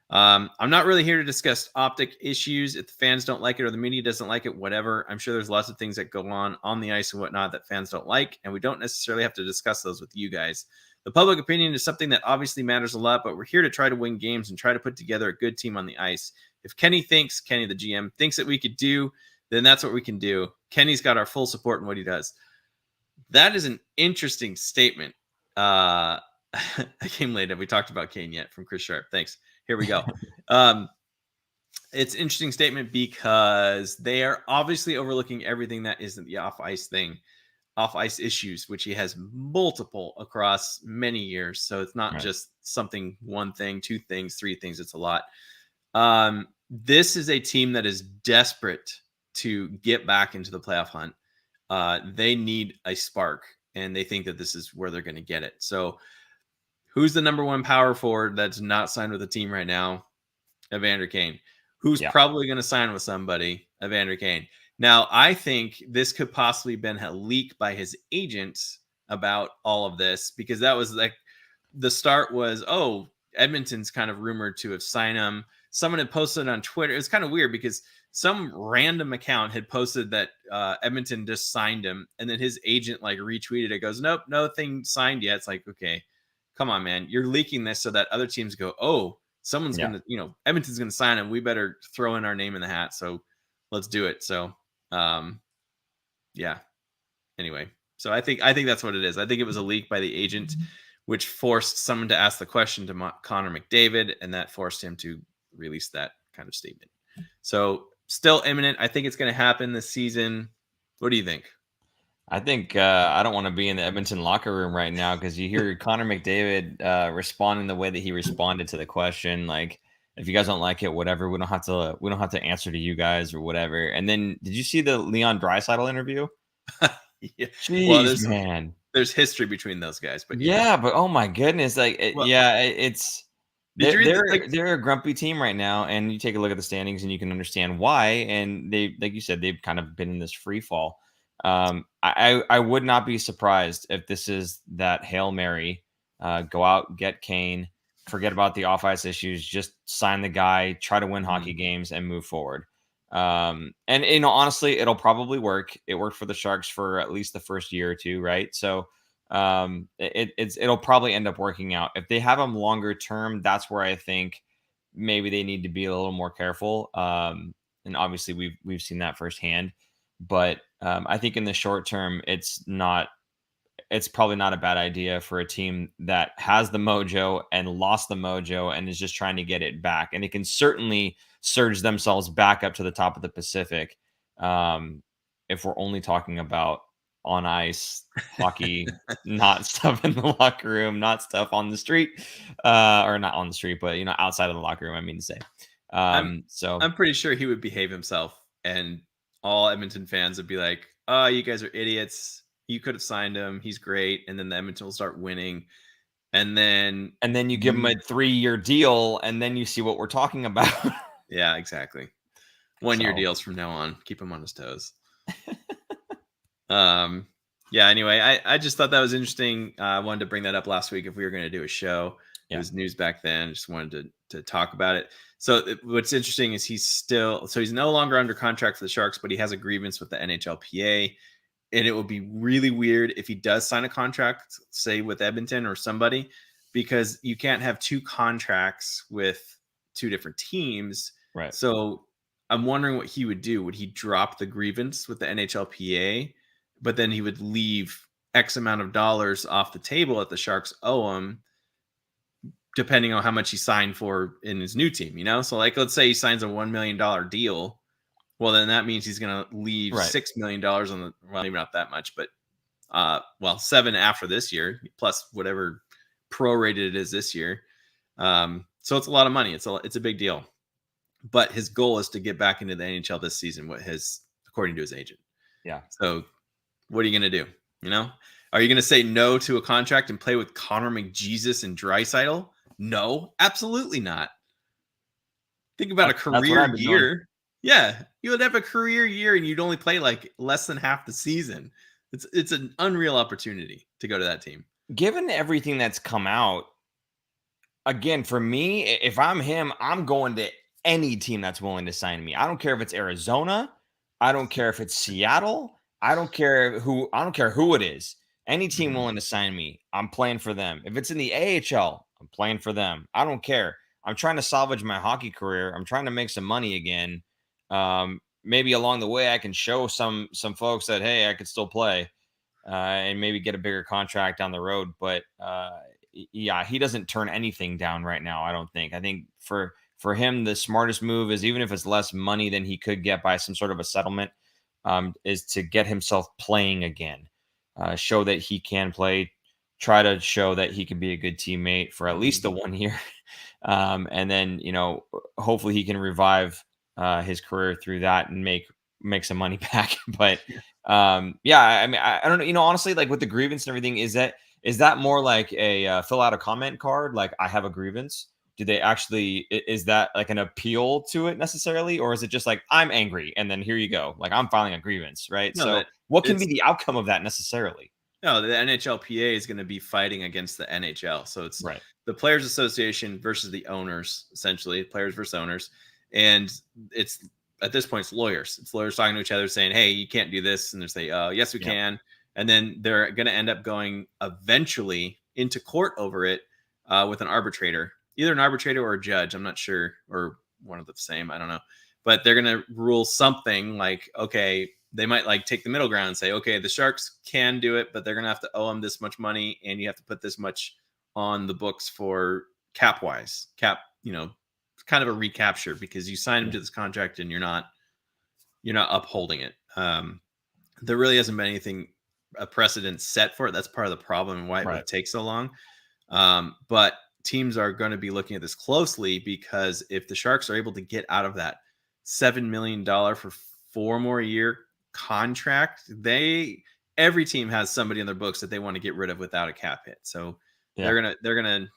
I'm not really here to discuss optic issues. If the fans don't like it or the media doesn't like it, whatever. I'm sure there's lots of things that go on the ice and whatnot that fans don't like, and we don't necessarily have to discuss those with you guys. The public opinion is something that obviously matters a lot, but we're here to try to win games and try to put together a good team on the ice. If Kenny, the GM, thinks that we could do, then that's what we can do. Kenny's got our full support in what he does. That is an interesting statement. I came late. Have we talked about Kane yet? From Chris Sharp. Thanks. Here we go. It's an interesting statement because they are obviously overlooking everything that isn't the off-ice thing, off-ice issues, which he has multiple across many years. So it's not just something, one thing, two things, three things. It's a lot. This is a team that is desperate to get back into the playoff hunt. They need a spark, and they think that this is where they're going to get it. So who's the number one power forward that's not signed with a team right now? Evander Kane. Who's probably going to sign with somebody? Evander Kane. Now, I think this could possibly been a leak by his agent about all of this, because that was like the start was, Edmonton's kind of rumored to have signed him. Someone had posted on Twitter. It was kind of weird because some random account had posted that Edmonton just signed him, and then his agent retweeted it, goes, nope, no thing signed yet. It's like, okay, come on, man. You're leaking this so that other teams go, someone's going to, Edmonton's going to sign him. We better throw in our name in the hat. So let's do it. So, anyway, so I think that's what it is. I think it was a leak by the agent, which forced someone to ask the question to Connor McDavid, and that forced him to release that kind of statement. So still imminent. I think it's going to happen this season. What do you think? I think I don't want to be in the Edmonton locker room right now because you hear Connor McDavid responding the way that he responded to the question, like, if you guys don't like it, whatever, we don't have to answer to you guys or whatever. And then, did you see the Leon Draisaitl interview? Yeah. Jeez, man. There's history between those guys, but but oh my goodness, it's. They're a grumpy team right now, and you take a look at the standings and you can understand why. And they, like you said, they've kind of been in this free fall. I would not be surprised if this is that Hail Mary, go out, get Kane, forget about the off-ice issues, just sign the guy, try to win hockey games and move forward. And honestly, it'll probably work. It worked for the Sharks for at least the first year or two, right? So it'll probably end up working out. If they have them longer term, that's where I think maybe they need to be a little more careful. And obviously we've seen that firsthand, but I think in the short term, it's probably not a bad idea for a team that has the mojo and lost the mojo and is just trying to get it back. And it can certainly surge themselves back up to the top of the Pacific. If we're only talking about on ice hockey, not stuff in the locker room, not stuff on the street, or not on the street, but outside of the locker room, I mean to say. So I'm pretty sure he would behave himself, and all Edmonton fans would be like, "Oh, you guys are idiots. You could have signed him. He's great." And then the Edmonton will start winning. And then you give him a 3-year deal, and then you see what we're talking about. Yeah, exactly. 1-year deals from now on. Keep him on his toes. Yeah, anyway, I just thought that was interesting. I wanted to bring that up last week if we were going to do a show. It was news back then. Just wanted to talk about it. So what's interesting is he's no longer under contract for the Sharks, but he has a grievance with the NHLPA. And it would be really weird if he does sign a contract, say with Edmonton or somebody, because you can't have 2 contracts with 2 different teams. Right. So I'm wondering what he would do. Would he drop the grievance with the NHLPA, but then he would leave X amount of dollars off the table that the Sharks owe him, depending on how much he signed for in his new team, So like, let's say he signs a $1 million deal. Well, then that means he's going to leave $6 million on the, well, maybe not that much, but 7 after this year, plus whatever prorated it is this year. So it's a lot of money. It's a big deal. But his goal is to get back into the NHL this season, according to his agent. Yeah. So what are you going to do? Are you going to say no to a contract and play with Connor McJesus and Draisaitl? No, absolutely not. Think about a career year. Yeah, you would have a career year and you'd only play like less than half the season. It's an unreal opportunity to go to that team. Given everything that's come out, again, for me, if I'm him, I'm going to any team that's willing to sign me. I don't care if it's Arizona. I don't care if it's Seattle. I don't care who it is. Any team willing to sign me, I'm playing for them. If it's in the AHL, I'm playing for them. I don't care. I'm trying to salvage my hockey career. I'm trying to make some money again. Maybe along the way, I can show some folks that, hey, I could still play and maybe get a bigger contract down the road. But yeah, he doesn't turn anything down right now, I don't think. I think for him, the smartest move is, even if it's less money than he could get by some sort of a settlement, is to get himself playing again. Show that he can play, try to show that he can be a good teammate for at least the 1 year. And then, hopefully he can revive his career through that and make some money back. But yeah, I mean, I don't know, honestly, like with the grievance and everything, is that more like a fill out a comment card? Like, I have a grievance. Do they actually, is that like an appeal to it necessarily? Or is it just like, I'm angry and then here you go, like I'm filing a grievance, right? No, so what can be the outcome of that necessarily? No, the NHLPA is going to be fighting against the NHL. So it's the Players Association versus the owners, essentially, players versus owners. And it's, at this point, it's lawyers. It's lawyers talking to each other saying, hey, you can't do this. And they say, yes, we can. And then they're going to end up going eventually into court over it with an arbitrator, either an arbitrator or a judge. I'm not sure, or one of the same. I don't know. But they're going to rule something like, okay, they might like take the middle ground and say, okay, the Sharks can do it, but they're going to have to owe them this much money. And you have to put this much on the books for cap, kind of a recapture, because you signed him to this contract and you're not upholding it. There really hasn't been a precedent set for it. That's part of the problem and why it would take so long. But teams are going to be looking at this closely, because if the Sharks are able to get out of that $7 million for 4 more year contract, every team has somebody in their books that they want to get rid of without a cap hit. So they're gonna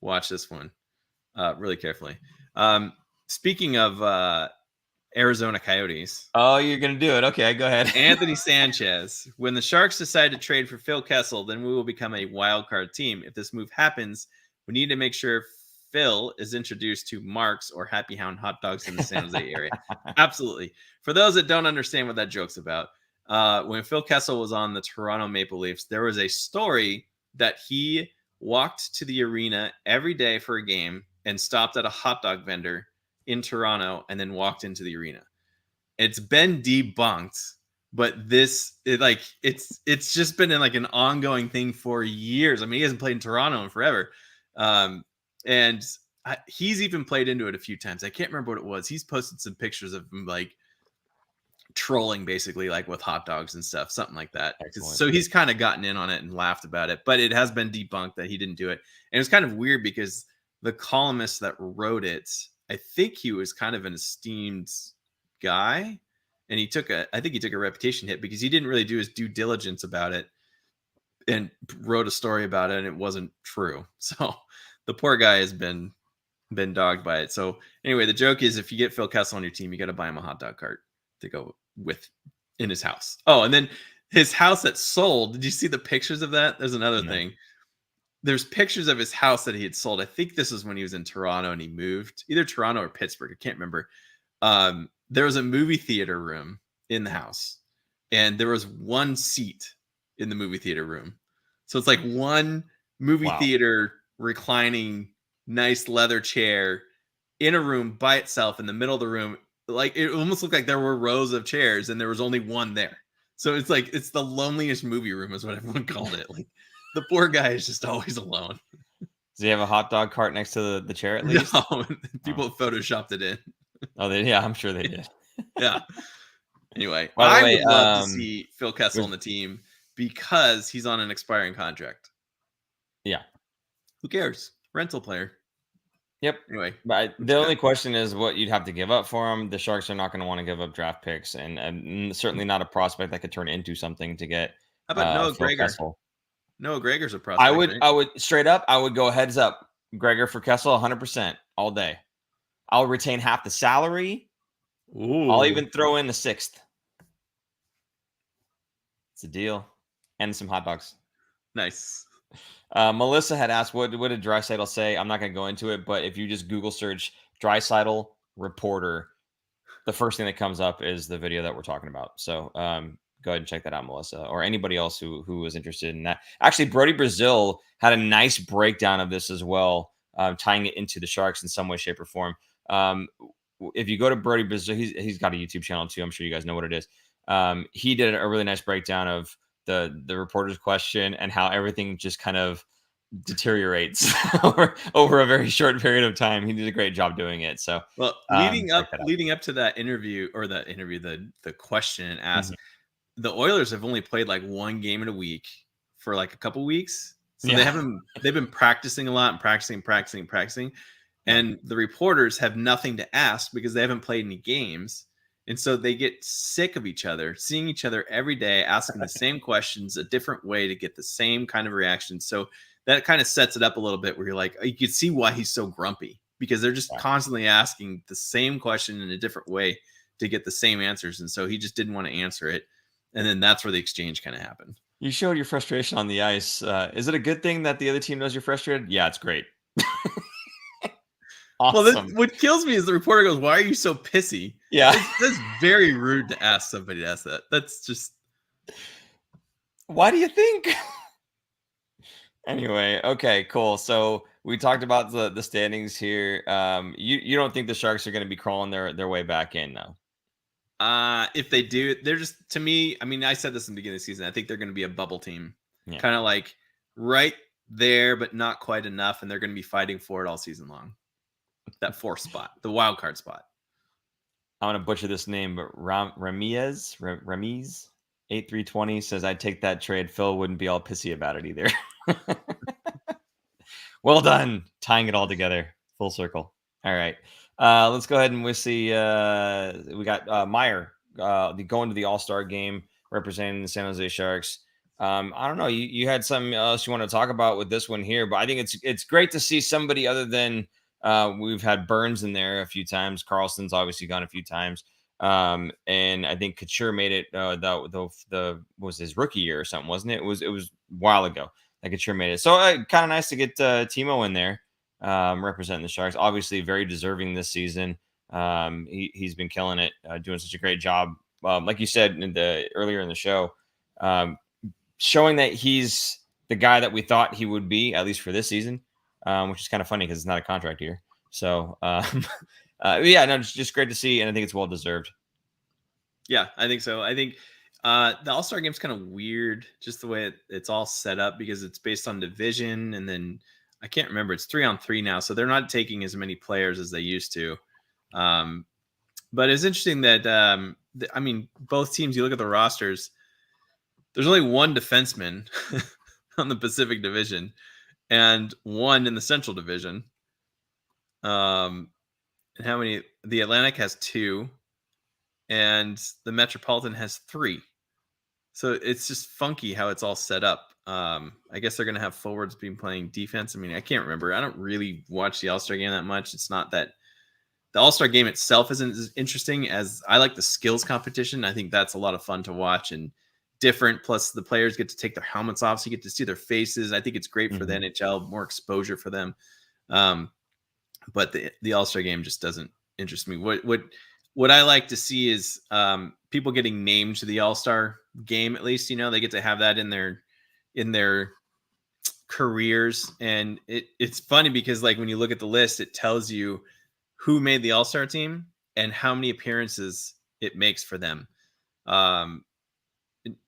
watch this one really carefully. Speaking of Arizona Coyotes. Oh, you're going to do it. Okay, go ahead. Anthony Sanchez. When the Sharks decide to trade for Phil Kessel, then we will become a wild card team. If this move happens, we need to make sure Phil is introduced to Mark's or Happy Hound hot dogs in the San Jose area. Absolutely. For those that don't understand what that joke's about, when Phil Kessel was on the Toronto Maple Leafs, there was a story that he walked to the arena every day for a game and stopped at a hot dog vendor in Toronto and then walked into the arena. It's been debunked, but it's just been like an ongoing thing for years. I mean, he hasn't played in Toronto in forever. And he's even played into it a few times. I can't remember what it was. He's posted some pictures of him like trolling, basically, like with hot dogs and stuff, something like that. Excellent. So he's kind of gotten in on it and laughed about it, but it has been debunked that he didn't do it. And it was kind of weird because the columnist that wrote it, I think he was kind of an esteemed guy, and I think he took a reputation hit because he didn't really do his due diligence about it. and wrote a story about it, and it wasn't true. So the poor guy has been dogged by it. So anyway, the joke is if you get Phil Kessel on your team, you got to buy him a hot dog cart to go with in his house. Oh, and then his house that sold. Did you see the pictures of that? There's another thing. There's pictures of his house that he had sold. I think this was when he was in Toronto and he moved, either Toronto or Pittsburgh. I can't remember. There was a movie theater room in the house, and there was one seat in the movie theater room. So it's like one movie theater reclining, nice leather chair in a room by itself in the middle of the room. Like it almost looked like there were rows of chairs and there was only one there. So it's like, it's the loneliest movie room is what everyone called it. Like the poor guy is just always alone. Does he have a hot dog cart next to the chair at least? No, people photoshopped it in. Oh, yeah, I'm sure they did. Yeah. Anyway, By the way, would love to see Phil Kessel on the team because he's on an expiring contract. Yeah. Who cares? Rental player. Yep. Anyway, but the only question is what you'd have to give up for him. The Sharks are not going to want to give up draft picks, and certainly not a prospect that could turn into something to get. How about Noah Phil Gregor? Kessel. Noah Gregor's a prospect. I would straight up. I would go heads up, Gregor for Kessel, 100% all day. I'll retain half the salary. Ooh. I'll even throw in the 6th. It's a deal, and some hot dogs. Nice. Melissa had asked, what did Draisaitl say? I'm not going to go into it, but if you just Google search Draisaitl reporter, the first thing that comes up is the video that we're talking about. So go ahead and check that out, Melissa, or anybody else who was interested in that. Actually, Brody Brazil had a nice breakdown of this as well, tying it into the Sharks in some way, shape, or form. If you go to Brody Brazil, he's got a YouTube channel too. I'm sure you guys know what it is. He did a really nice breakdown of the reporter's question and how everything just kind of deteriorates over a very short period of time. He did a great job doing it. So, well, leading up to that interview or the question asked, the Oilers have only played like one game in a week for like a couple weeks. So they've been practicing a lot and practicing. And the reporters have nothing to ask because they haven't played any games. And so they get sick of each other, seeing each other every day, asking the same questions a different way to get the same kind of reaction. So that kind of sets it up a little bit where you're like, you can see why he's so grumpy because they're just constantly asking the same question in a different way to get the same answers. And so he just didn't want to answer it. And then that's where the exchange kind of happened. You showed your frustration on the ice. Is it a good thing that the other team knows you're frustrated? Yeah, it's great. Awesome. Well, what kills me is the reporter goes, "Why are you so pissy?" Yeah, that's very rude to ask somebody to ask that. That's just. Why do you think? Anyway, okay, cool. So we talked about the standings here. You don't think the Sharks are going to be crawling their way back in now? If they do, they're just, to me. I mean, I said this in the beginning of the season. I think they're going to be a bubble team, kind of like right there, but not quite enough, and they're going to be fighting for it all season long. That 4th spot, the wild card spot. I'm going to butcher this name, but Ramirez 8320 says, I'd take that trade. Phil wouldn't be all pissy about it either. Well done. Tying it all together. Full circle. All right. Let's go ahead and we see, we got Meier going to the All-Star game representing the San Jose Sharks. I don't know. You had something else you want to talk about with this one here, but I think it's great to see somebody other than we've had Burns in there a few times. Carlson's obviously gone a few times. And I think Couture made it the was his rookie year or something, wasn't it? It was a while ago that Couture made it. So kind of nice to get Timo in there representing the Sharks. Obviously very deserving this season. He's been killing it, doing such a great job. Like you said earlier in the show, showing that he's the guy that we thought he would be, at least for this season. Which is kind of funny because it's not a contract year. So, it's just great to see, and I think it's well deserved. Yeah, I think so. I think the All-Star game's kind of weird, just the way it's all set up because it's based on division, and then I can't remember. It's 3-on-3 now, so they're not taking as many players as they used to. But it's interesting that both teams. You look at the rosters. There's only one defenseman on the Pacific Division. And one in the Central Division. And how many? The Atlantic has 2, and the Metropolitan has 3. So it's just funky how it's all set up. I guess they're going to have forwards being playing defense. I mean, I can't remember. I don't really watch the All-Star game that much. It's not that the All-Star game itself isn't as interesting as I like the skills competition. I think that's a lot of fun to watch and different. Plus, the players get to take their helmets off, so you get to see their faces. I think it's great for the NHL, more exposure for them. But the All-Star game just doesn't interest me. What I like to see is people getting named to the All-Star game. At least, they get to have that in their careers. And it's funny because like when you look at the list, it tells you who made the All-Star team and how many appearances it makes for them.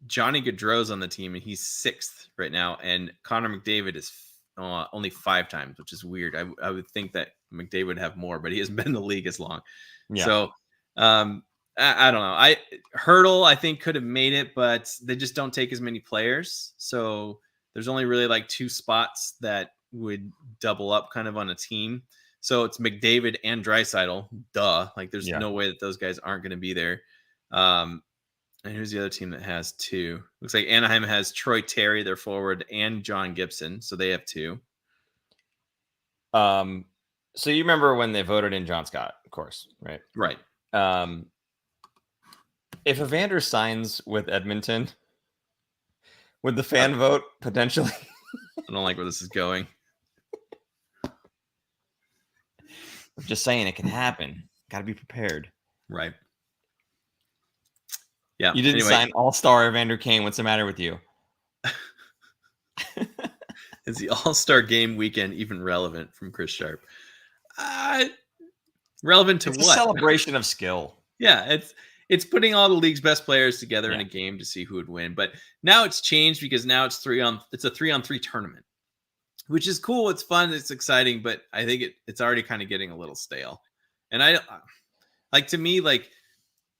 Johnny Gaudreau's on the team and he's 6th right now. And Connor McDavid is only 5 times, which is weird. I would think that McDavid would have more, but he hasn't been in the league as long. Yeah. So I don't know. Hurdle, I think, could have made it, but they just don't take as many players. So there's only really like 2 spots that would double up kind of on a team. So it's McDavid and Draisaitl. Duh. Like there's no way that those guys aren't going to be there. And who's the other team that has 2? Looks like Anaheim has Troy Terry, their forward, and John Gibson. So they have 2. So you remember when they voted in John Scott, of course, right? Right. If Evander signs with Edmonton, would the fan vote potentially? I don't like where this is going. I'm just saying it can happen. Got to be prepared. Right. Yeah. You didn't sign All-Star Evander Kane. What's the matter with you? Is the All-Star game weekend even relevant from Chris Sharp? Relevant to it's what? A celebration of skill. Yeah, it's putting all the league's best players together in a game to see who would win. But now it's changed because now it's a 3-on-3 tournament, which is cool. It's fun. It's exciting, but I think it's already kind of getting a little stale. And to me, like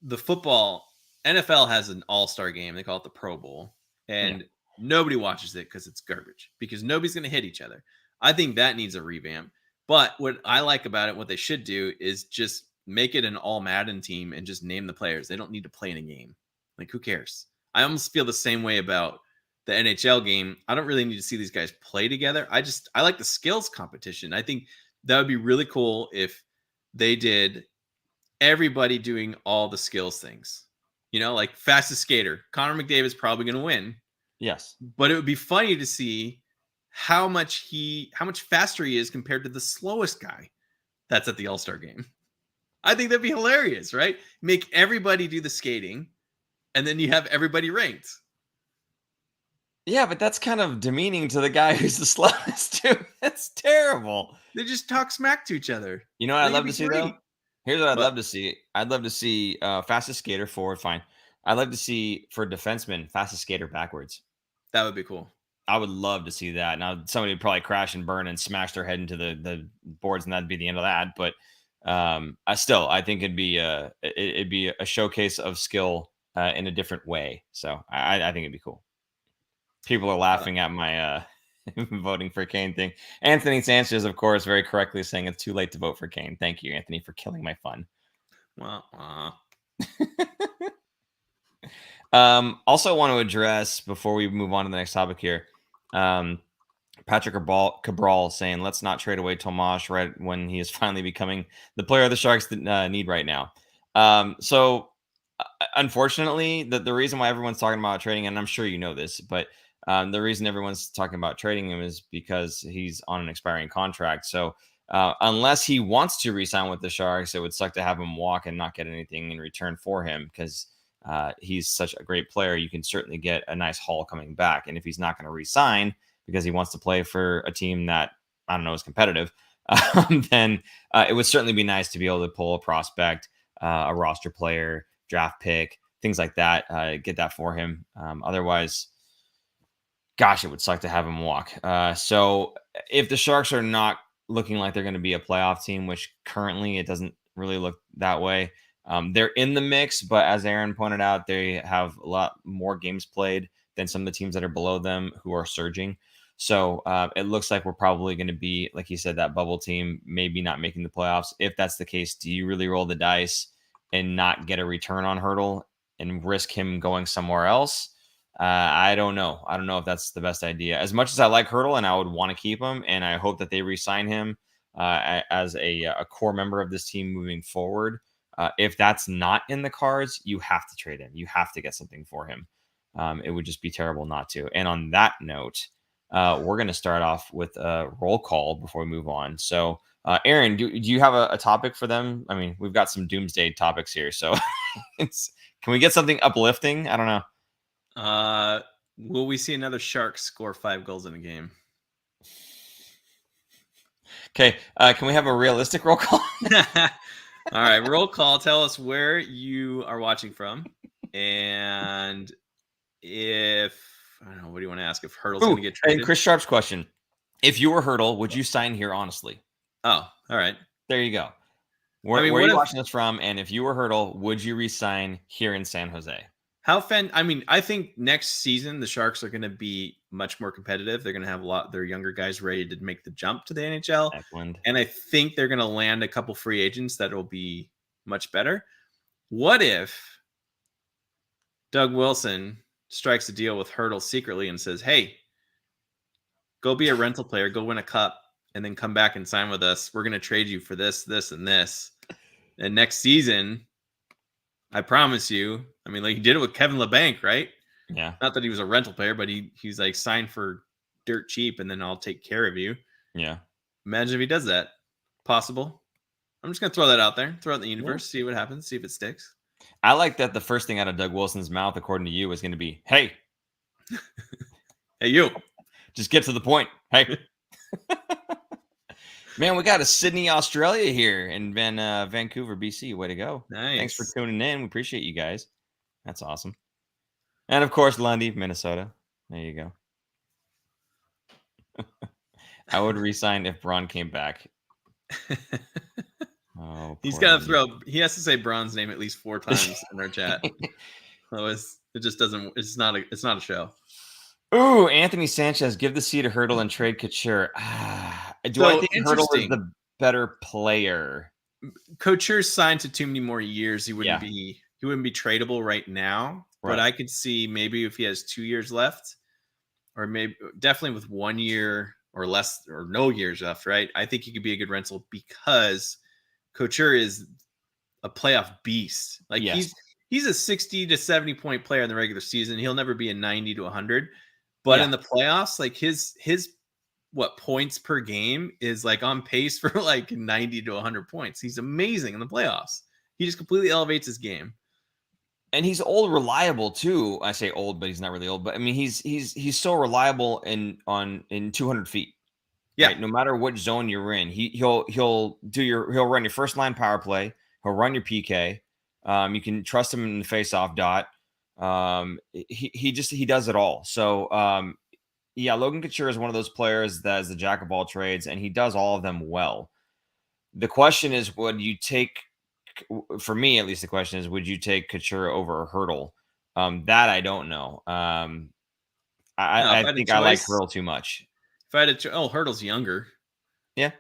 the football, NFL has an all-star game. They call it the Pro Bowl. And nobody watches it because it's garbage, because nobody's going to hit each other. I think that needs a revamp. But what I like about it, what they should do is just make it an all Madden team and just name the players. They don't need to play in a game. Like, who cares? I almost feel the same way about the NHL game. I don't really need to see these guys play together. I like the skills competition. I think that would be really cool if they did everybody doing all the skills things. Like fastest skater. Connor McDavid is probably going to win. Yes. But it would be funny to see how much faster he is compared to the slowest guy that's at the All-Star game. I think that'd be hilarious, right? Make everybody do the skating, and then you have everybody ranked. Yeah, but that's kind of demeaning to the guy who's the slowest too. That's terrible. They just talk smack to each other. You know what I'd love to see though? Here's what I'd love to see. I'd love to see fastest skater forward, fine. I'd love to see for defensemen, fastest skater backwards. That would be cool. I would love to see that. Now somebody would probably crash and burn and smash their head into the boards, and that'd be the end of that. But I think it'd be a showcase of skill in a different way. So I think it'd be cool. People are laughing at my voting for Kane thing. Anthony Sanchez, of course, very correctly saying it's too late to vote for Kane. Thank you, Anthony, for killing my fun. Also want to address, before we move on to the next topic here, Patrick Cabral saying, let's not trade away Tomas right when he is finally becoming the player the Sharks need right now. So unfortunately, the reason why everyone's talking about trading, and I'm sure you know this, but the reason everyone's talking about trading him is because he's on an expiring contract. So unless he wants to re-sign with the Sharks, it would suck to have him walk and not get anything in return for him, because he's such a great player. You can certainly get a nice haul coming back. And if he's not going to re-sign because he wants to play for a team that, I don't know, is competitive, then it would certainly be nice to be able to pull a prospect, a roster player, draft pick, things like that, get that for him. Otherwise, gosh, it would suck to have him walk. So if the Sharks are not looking like they're going to be a playoff team, which currently it doesn't really look that way, they're in the mix, but as Aaron pointed out, they have a lot more games played than some of the teams that are below them who are surging. So it looks like we're probably going to be, like you said, that bubble team, maybe not making the playoffs. If that's the case, do you really roll the dice and not get a return on Hurdle and risk him going somewhere else? I don't know. I don't know if that's the best idea. As much as I like Hurdle and I would want to keep him, and I hope that they re-sign him as a core member of this team moving forward. If that's not in the cards, you have to trade him. You have to get something for him. It would just be terrible not to. And on that note, we're going to start off with a roll call before we move on. So, Aaron, do you have a topic for them? I mean, we've got some doomsday topics here. So can we get something uplifting? I don't know. Will we see another Shark score 5 goals in a game? Okay. Can we have a realistic roll call? All right, roll call. Tell us where you are watching from, and if I don't know, what do you want to ask? If Hurdle's going to get traded? And Chris Sharp's question: if you were Hurdle, would you sign here honestly? Oh, all right. There you go. Where are you watching this from? And if you were Hurdle, would you resign here in San Jose? I think next season the Sharks are going to be much more competitive. They're going to have a lot of their younger guys ready to make the jump to the NHL. Eklund. And I think they're going to land a couple free agents that will be much better. What if Doug Wilson strikes a deal with Hurdle secretly and says, hey, go be a rental player, go win a cup, and then come back and sign with us. We're going to trade you for this, this, and this. And next season, I promise you, I mean, like he did it with Kevin LeBanc, right? Yeah. Not that he was a rental player, but he's like signed for dirt cheap and then I'll take care of you. Yeah. Imagine if he does that. Possible. I'm just going to throw that out there, throw it in the universe, see what happens, see if it sticks. I like that the first thing out of Doug Wilson's mouth, according to you, is going to be, hey. Hey, you. Just get to the point. Hey. Man, we got a Sydney, Australia here in Vancouver, BC. Way to go. Nice. Thanks for tuning in. We appreciate you guys. That's awesome. And, of course, Lundy, Minnesota. There you go. I would resign if Braun came back. Oh, he's got to he has to say Braun's name at least 4 times in our chat. Otherwise, it just doesn't, it's not a show. Ooh, Anthony Sanchez, give the C to Hurdle and trade Couture. I think Hurdle is the better player? Couture's signed to too many more years. He wouldn't be tradable right now. Right. But I could see maybe if he has 2 years left, or maybe definitely with 1 year or less or no years left, right? I think he could be a good rental because Couture is a playoff beast. Like he's a 60 to 70 point player in the regular season. He'll never be a 90 to 100. But in the playoffs, like his points per game is like on pace for like 90 to 100 points. He's amazing in the playoffs. He just completely elevates his game. And he's old, reliable too. I say old, but he's not really old. But I mean, he's so reliable in 200 feet. Yeah. Right? No matter what zone you're in, he'll run your first line power play. He'll run your PK. You can trust him in the faceoff dot. He does it all. So Logan Couture is one of those players that is the jack of all trades, and he does all of them well. The question is, would you take, for me at least, the question is, would you take Couture over Hurdle? That I don't know. I think I like Hurdle too much. If I had to, Hurdle's younger. Yeah.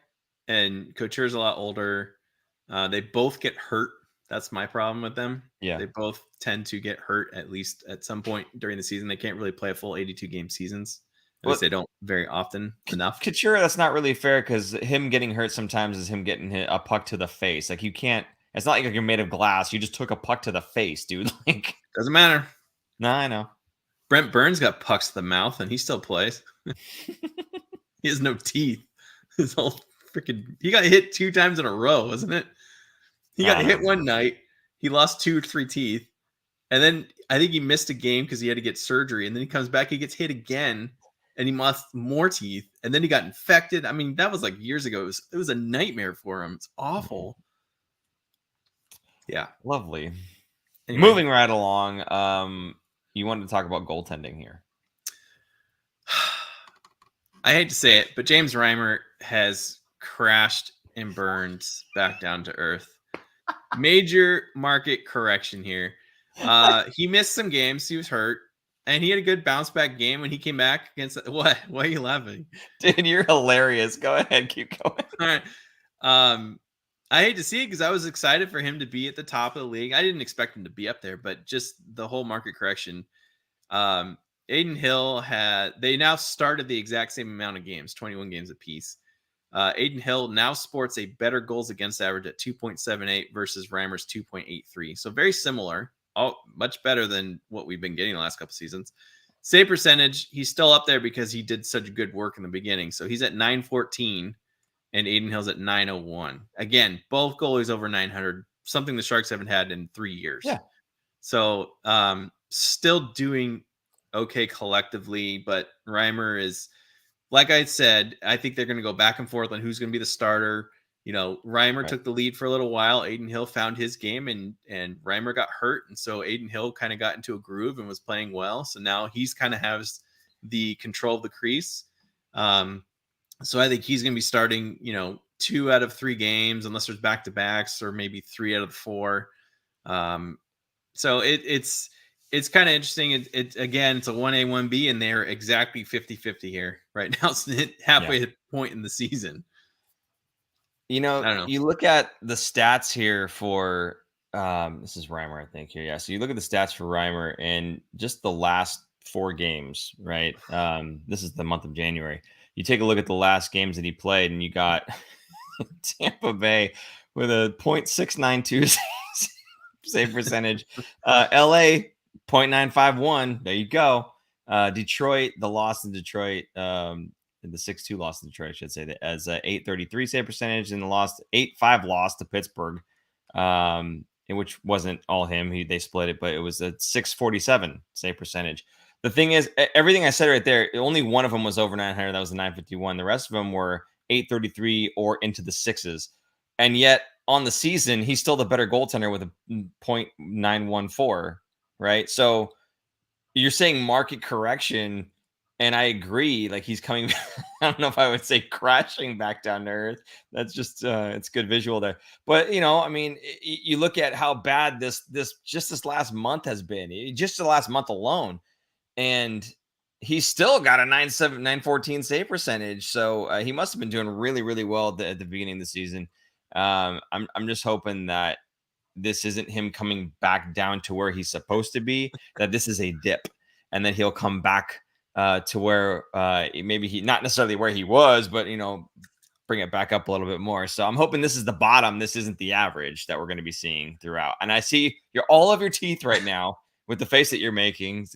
And Couture's a lot older. They both get hurt. That's my problem with them. Yeah. They both tend to get hurt at least at some point during the season. They can't really play a full 82 game seasons. At least they don't very often enough. Couture, that's not really fair because him getting hurt sometimes is him getting hit a puck to the face. Like you can't, it's not like you're made of glass. You just took a puck to the face, dude. Like doesn't matter. No, I know. Brent Burns got pucks to the mouth and he still plays. He has no teeth. His whole he got hit 2 times in a row, wasn't it? He got hit one night. He lost 2 or 3 teeth. And then I think he missed a game because he had to get surgery. And then he comes back, he gets hit again, and he lost more teeth. And then he got infected. I mean, that was like years ago. It was a nightmare for him. It's awful. Yeah. Lovely. Anyway. Moving right along. You wanted to talk about goaltending here. I hate to say it, but James Reimer has crashed and burned back down to earth. Major market correction here. He missed some games. He was hurt, and he had a good bounce back game when he came back against. What? Why are you laughing? Dude, you're hilarious. Go ahead, keep going. All right. I hate to see it because I was excited for him to be at the top of the league. I didn't expect him to be up there, but just the whole market correction. Adin Hill they now started the exact same amount of games, 21 games apiece. Adin Hill now sports a better goals against average at 2.78 versus Reimer's 2.83. So very similar, much better than what we've been getting the last couple seasons. Save percentage, he's still up there because he did such good work in the beginning. So he's at 914 and Adin Hill's at 901. Again, both goalies over 900, something the Sharks haven't had in 3 years. Yeah. So still doing okay collectively, but Reimer is, like I said, I think they're going to go back and forth on who's going to be the starter. Reimer took the lead for a little while. Adin Hill found his game, and Reimer got hurt, and so Adin Hill kind of got into a groove and was playing well. So now he's kind of has the control of the crease. So I think he's going to be starting, 2 out of 3 games, unless there's back-to-backs, or maybe 3 out of 4. So it's kind of interesting. It's a 1A, 1B, and they're exactly 50-50 here right now. It's halfway point in the season. I don't know. You look at the stats here for this is Reimer, I think here. Yeah. So you look at the stats for Reimer and just the last 4 games, right? This is the month of January. You take a look at the last games that he played, and you got Tampa Bay with a .692 save percentage. LA 0.951. There you go. Detroit, the loss in Detroit, the 6-2 loss in Detroit, I should say, that as a 833 save percentage, and the 8-5 loss to Pittsburgh, in which wasn't all him. They split it, but it was a 647 save percentage. The thing is, everything I said right there, only one of them was over 900. That was the 951. The rest of them were 833 or into the 6s. And yet on the season, he's still the better goaltender with a .914, right? So you're saying market correction, and I agree. Like, he's coming, I don't know if I would say crashing back down to earth. That's just, it's good visual there. But, you look at how bad this last month has been, just the last month alone. And he's still got a 914 save percentage. So he must have been doing really, really well at the beginning of the season. I'm just hoping that this isn't him coming back down to where he's supposed to be, that this is a dip, and then he'll come back to where maybe he, not necessarily where he was, but, bring it back up a little bit more. So I'm hoping this is the bottom. This isn't the average that we're going to be seeing throughout. And I see all of your teeth right now with the face that you're making.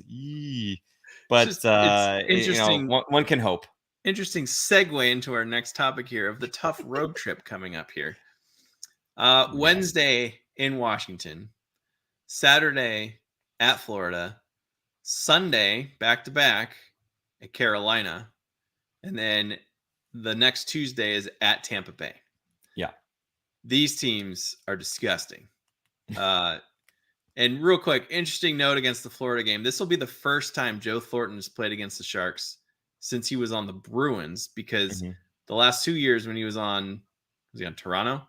But it's interesting. One can hope. Interesting segue into our next topic here of the tough road trip coming up here. Wednesday in Washington, Saturday at Florida, Sunday back-to-back at Carolina, and then the next Tuesday is at Tampa Bay. Yeah. These teams are disgusting. And real quick, interesting note against the Florida game. This will be the first time Joe Thornton has played against the Sharks since he was on the Bruins, because the last 2 years when was he on Toronto?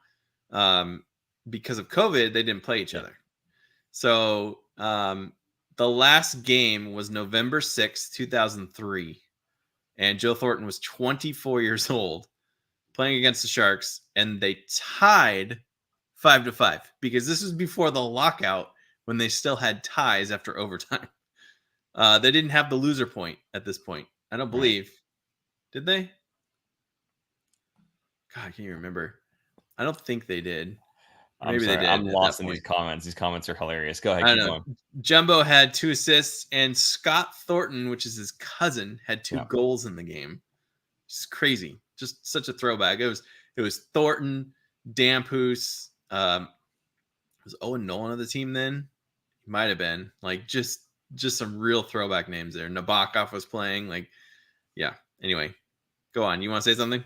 Because of COVID, they didn't play each other. So the last game was November 6th, 2003. And Joe Thornton was 24 years old playing against the Sharks, and they tied 5-5 because this was before the lockout, when they still had ties after overtime. They didn't have the loser point at this point. I don't believe. Did they? God, can you remember? I don't think they did. Maybe they did. I'm lost in these comments. These comments are hilarious. Go ahead. Keep going. Jumbo had 2 assists, and Scott Thornton, which is his cousin, had 2 goals in the game. Just crazy. Just such a throwback. It was Thornton, Dampus. Was Owen Nolan of the team then? He might have been. Like, just some real throwback names there. Nabokov was playing. Like, yeah. Anyway, go on. You want to say something?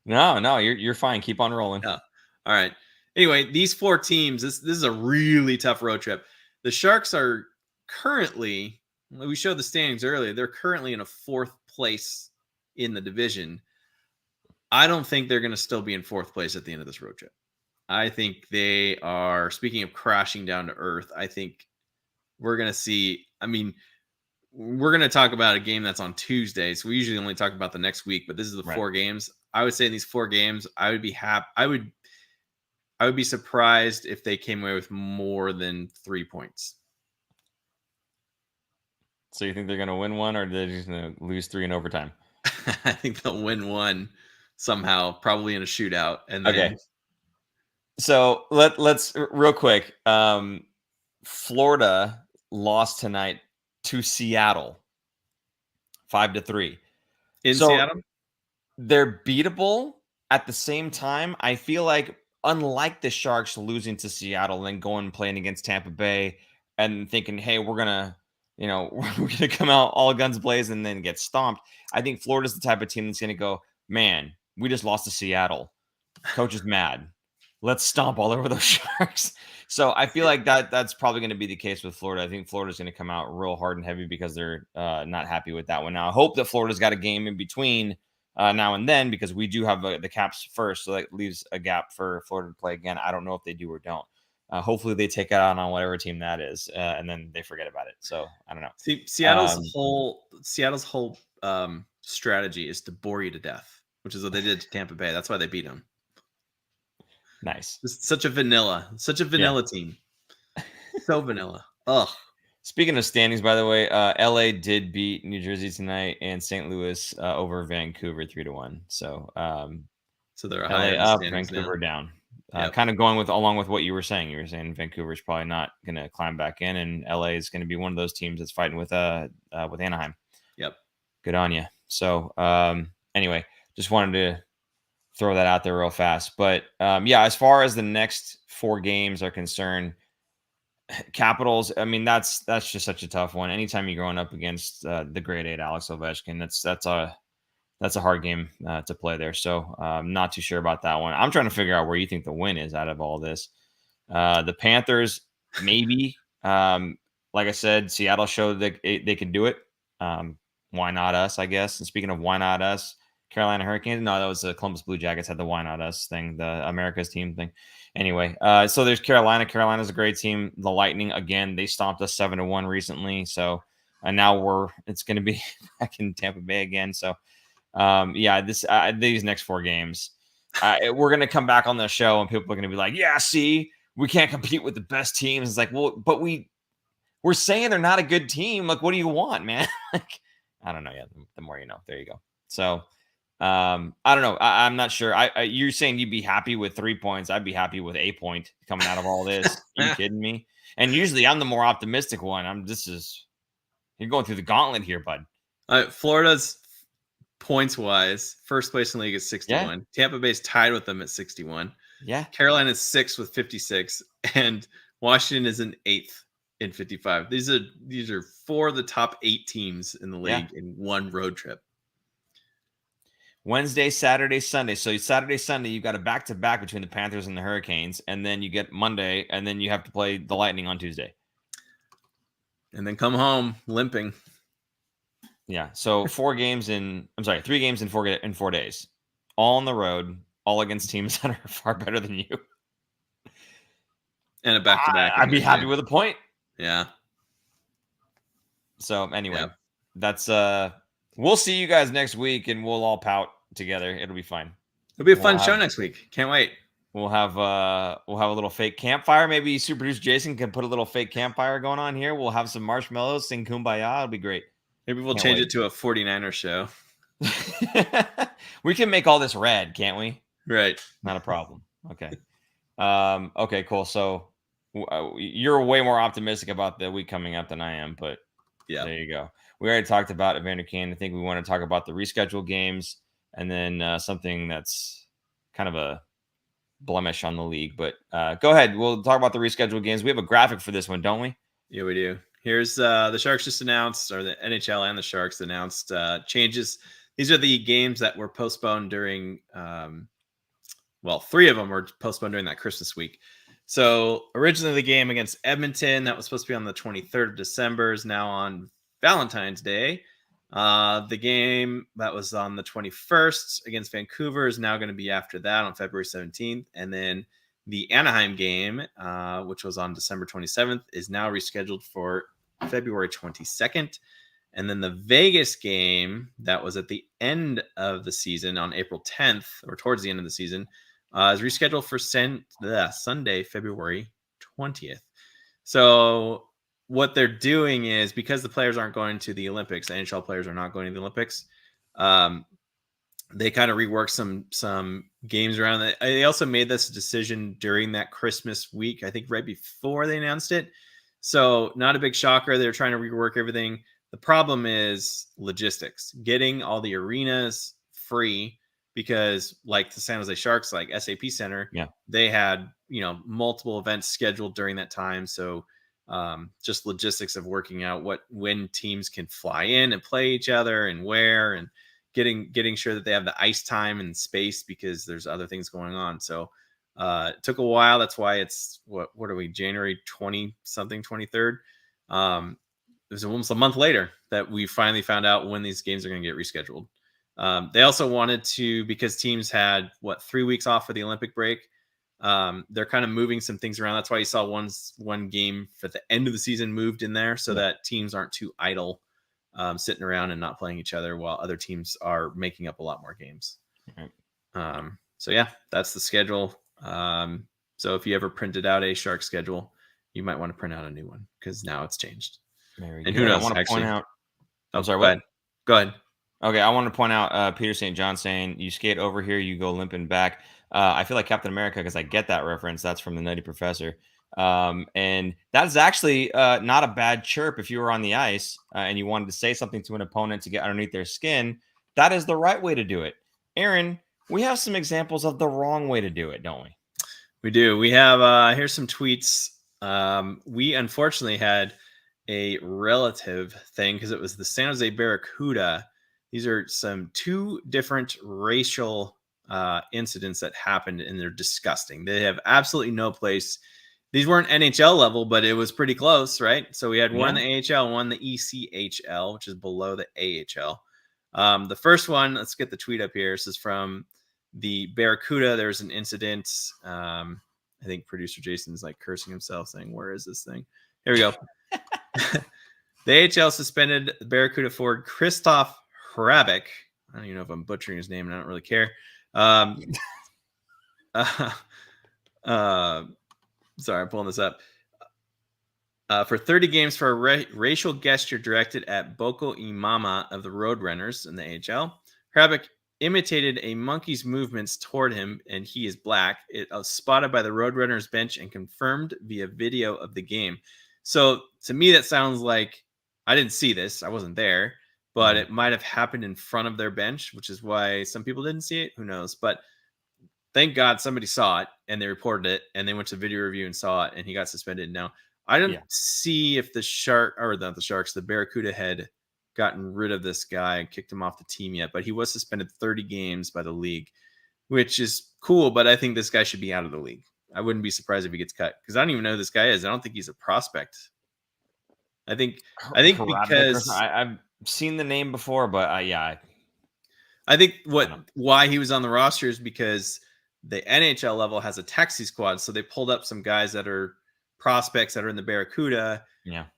No, you're fine. Keep on rolling. Yeah. All right. Anyway, these 4 teams, this is a really tough road trip. The Sharks are currently, we showed the standings earlier, they're currently in a 4th place in the division. I don't think they're going to still be in 4th place at the end of this road trip. I think they are, speaking of crashing down to earth, I think we're going to see, we're going to talk about a game that's on Tuesday. So we usually only talk about the next week, but this is the 4 games. I would say in these 4 games, I would be happy. I would be surprised if they came away with more than 3 points. So you think they're going to win one, or they're just going to lose 3 in overtime? I think they'll win one somehow, probably in a shootout. And then Okay. So let's real quick. Florida lost tonight to Seattle, 5-3. in So Seattle. they're beatable. At the same time, I feel like, unlike the Sharks losing to Seattle and then going and playing against Tampa Bay and thinking, hey, we're gonna come out all guns blazing and then get stomped. I think Florida's the type of team that's gonna go, man, we just lost to Seattle. Coach is mad. Let's stomp all over those Sharks. So I feel like that's probably going to be the case with Florida. I think Florida's going to come out real hard and heavy because they're not happy with that one. Now, I hope that Florida's got a game in between now and then, because we do have the Caps first. So that leaves a gap for Florida to play again. I don't know if they do or don't. Hopefully they take it out on whatever team that is, and then they forget about it. So I don't know. See, Seattle's whole strategy is to bore you to death, which is what they did to Tampa Bay. That's why they beat them. Nice. Just such a vanilla team. So vanilla. Ugh. Speaking of standings, by the way, LA did beat New Jersey tonight, and St. Louis over Vancouver 3-1. So, so they're LA up, Vancouver down. Yep. Kind of going along with what you were saying. You were saying Vancouver's probably not going to climb back in, and LA is going to be one of those teams that's fighting with Anaheim. Yep. Good on you. So, anyway, just wanted to throw that out there real fast. But yeah, as far as the next 4 games are concerned, Capitals, I mean, that's just such a tough one. Anytime you're going up against the grade 8 Alex Ovechkin, that's a hard game to play there. So I'm not too sure about that one. I'm trying to figure out where you think the win is out of all this. The Panthers, maybe. Like I said, Seattle showed that they can do it. Why not us, I guess? And speaking of why not us, Carolina Hurricanes. No, that was the Columbus Blue Jackets had the why not us thing, the America's team thing. Anyway, so there's Carolina. Carolina's a great team. The Lightning, again, they stomped us 7-1 recently. So, and now it's going to be back in Tampa Bay again. So, yeah, these next 4 games, we're going to come back on the show and people are going to be like, yeah, see, we can't compete with the best teams. It's like, well, but we're saying they're not a good team. Like, what do you want, man? Like, I don't know. Yeah, the more you know. There you go. So, I don't know. I'm not sure. You're saying you'd be happy with 3 points. I'd be happy with a point coming out of all this. Are you kidding me? And usually I'm the more optimistic one. You're going through the gauntlet here, bud. Florida's points wise, first place in the league is 61. Yeah. Tampa Bay's tied with them at 61. Yeah. Carolina's 6th with 56, and Washington is in 8th in 55. These are 4 of the top 8 teams in the league in one road trip. Wednesday, Saturday, Sunday. So Saturday, Sunday, you've got a back-to-back between the Panthers and the Hurricanes, and then you get Monday, and then you have to play the Lightning on Tuesday. And then come home limping. Yeah, so 3 games in 4 days. All on the road, all against teams that are far better than you. And a back-to-back. I'd be happy with a point. Yeah. So anyway, that's we'll see you guys next week, and we'll all pout together. It'll be fun. It'll be a fun show next week. Can't wait. We'll have a little fake campfire. Maybe super producer Jason can put a little fake campfire going on here. We'll have some marshmallows, sing Kumbaya. It'll be great. Maybe we'll change it to a 49er show. We can make all this red, can't we? Right. Not a problem. Okay. Okay, cool. So you're way more optimistic about the week coming up than I am, but yeah, there you go. We already talked about Evander Kane. I think we want to talk about the reschedule games and then something that's kind of a blemish on the league. But go ahead. We'll talk about the reschedule games. We have a graphic for this one, don't we? Yeah, we do. Here's the Sharks just announced, or the NHL and the Sharks announced changes. These are the games that were postponed during, 3 of them were postponed during that Christmas week. So originally the game against Edmonton that was supposed to be on the 23rd of December is now on Valentine's Day. The game that was on the 21st against Vancouver is now going to be after that on February 17th. And then the Anaheim game, which was on December 27th, is now rescheduled for February 22nd. And then the Vegas game that was at the end of the season on April 10th, or towards the end of the season, is rescheduled for Sunday, February 20th. So what they're doing is, because the players aren't going to the Olympics, the NHL players are not going to the Olympics. They kind of reworked some games around that. They also made this decision during that Christmas week, I think right before they announced it. So not a big shocker. They're trying to rework everything. The problem is logistics, getting all the arenas free, because like the San Jose Sharks, like SAP Center, they had, multiple events scheduled during that time. So just logistics of working out when teams can fly in and play each other and where, and getting sure that they have the ice time and space, because there's other things going on. So it took a while. That's why it's what are we, January 20 something, 23rd. It was almost a month later that we finally found out when these games are going to get rescheduled. They also wanted to, because teams had 3 weeks off for the Olympic break. They're kind of moving some things around. That's why you saw one game at the end of the season moved in there, so that teams aren't too idle, sitting around and not playing each other while other teams are making up a lot more games. Right. So yeah, that's the schedule. So if you ever printed out a Shark schedule, you might want to print out a new one, because now it's changed. And who knows? I want to point out. I'm sorry. What? Go ahead. Okay, I want to point out Peter St. John saying, "You skate over here, you go limping back." I feel like Captain America because I get that reference. That's from the Nutty Professor. And that's actually not a bad chirp if you were on the ice and you wanted to say something to an opponent to get underneath their skin. That is the right way to do it. Aaron, we have some examples of the wrong way to do it, don't we? We do. We have here's some tweets. We unfortunately had a relative thing, because it was the San Jose Barracuda. These are two different racial incidents that happened, and they're disgusting. They have absolutely no place. These weren't NHL level, but it was pretty close, right? So we had one in the AHL, one in the ECHL, which is below the AHL. The first one, let's get the tweet up here. This is from the Barracuda. There's an incident. I think producer Jason's like cursing himself, saying, "Where is this thing?" Here we go. The AHL suspended Barracuda forward Christoph Hrabek. I don't even know if I'm butchering his name, and I don't really care. Sorry, I'm pulling this up. For 30 games for a racial gesture directed at Boko Imama of the Roadrunners in the AHL. Hrabek imitated a monkey's movements toward him, and he is black. It was spotted by the Roadrunners bench and confirmed via video of the game. So to me, that sounds like, I didn't see this, I wasn't there, but it might have happened in front of their bench, which is why some people didn't see it. Who knows? But thank God somebody saw it and they reported it, and they went to video review and saw it, and he got suspended. Now, I didn't see if the Barracuda had gotten rid of this guy and kicked him off the team yet, but he was suspended 30 games by the league, which is cool. But I think this guy should be out of the league. I wouldn't be surprised if he gets cut, because I don't even know who this guy is. I don't think he's a prospect. I think because I've seen the name before, but I think why he was on the roster is because the NHL level has a taxi squad, so they pulled up some guys that are prospects that are in the Barracuda.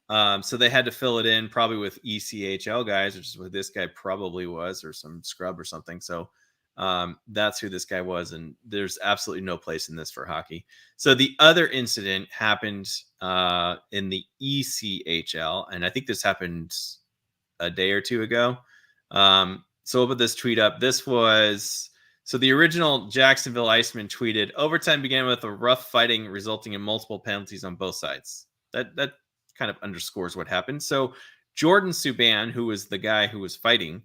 So they had to fill it in probably with ECHL guys, which is what this guy probably was, or some scrub or something. So that's who this guy was, and there's absolutely no place in this for hockey. So the other incident happened in the ECHL, and I think this happened a day or two ago. So we'll put this tweet up. This was, so the original Jacksonville Iceman tweeted, "Overtime began with a rough fighting resulting in multiple penalties on both sides." That kind of underscores what happened. So Jordan Subban, who was the guy who was fighting,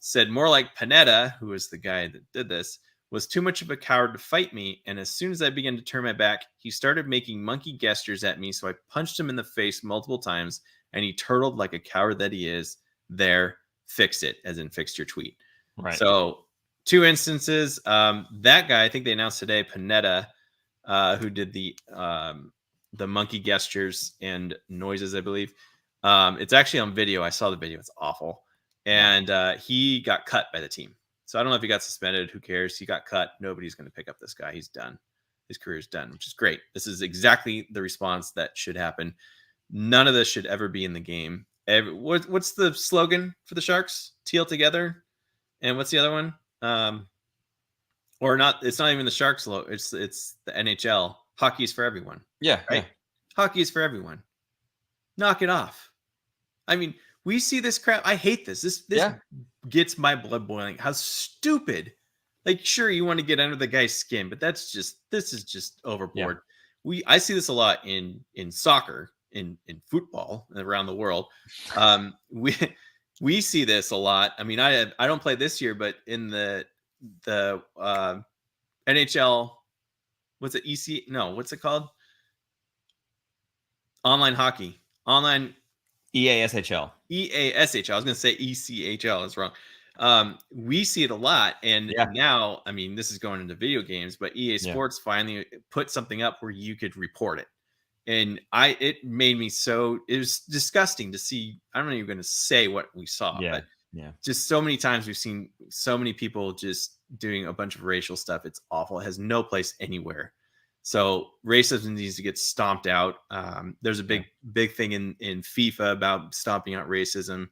said more like Panetta, who was the guy that did this, was too much of a coward to fight me. And as soon as I began to turn my back, he started making monkey gestures at me. So I punched him in the face multiple times, and he turtled like a coward that he is. There, fix it, as in fixed your tweet. Right. So two instances. That guy, I think they announced today, Panetta, who did the monkey gestures and noises, I believe. It's actually on video. I saw the video. It's awful. And he got cut by the team. So I don't know if he got suspended. Who cares? He got cut. Nobody's going to pick up this guy. He's done. His career's done, which is great. This is exactly the response that should happen. None of this should ever be in the game. What's the slogan for the Sharks? Teal together. And what's the other one? Or not? It's not even the Sharks logo. It's the NHL. Hockey is for everyone. Yeah. Right. Yeah. Hockey is for everyone. Knock it off. I mean, we see this crap. I hate this. This gets my blood boiling. How stupid. Like, sure, you want to get under the guy's skin, but this is just overboard. Yeah. I see this a lot in soccer, in football around the world. We see this a lot. I mean, I don't play this year, but in the NHL, what's it called? Online hockey. Online EASHL. EASHL. I was going to say ECHL. That's wrong. We see it a lot. And now, I mean, this is going into video games, but EA Sports finally put something up where you could report it. And it made me it was disgusting to see. I'm not even going to say what we saw, but just so many times we've seen so many people just doing a bunch of racial stuff. It's awful. It has no place anywhere. So racism needs to get stomped out. There's a big thing in FIFA about stomping out racism.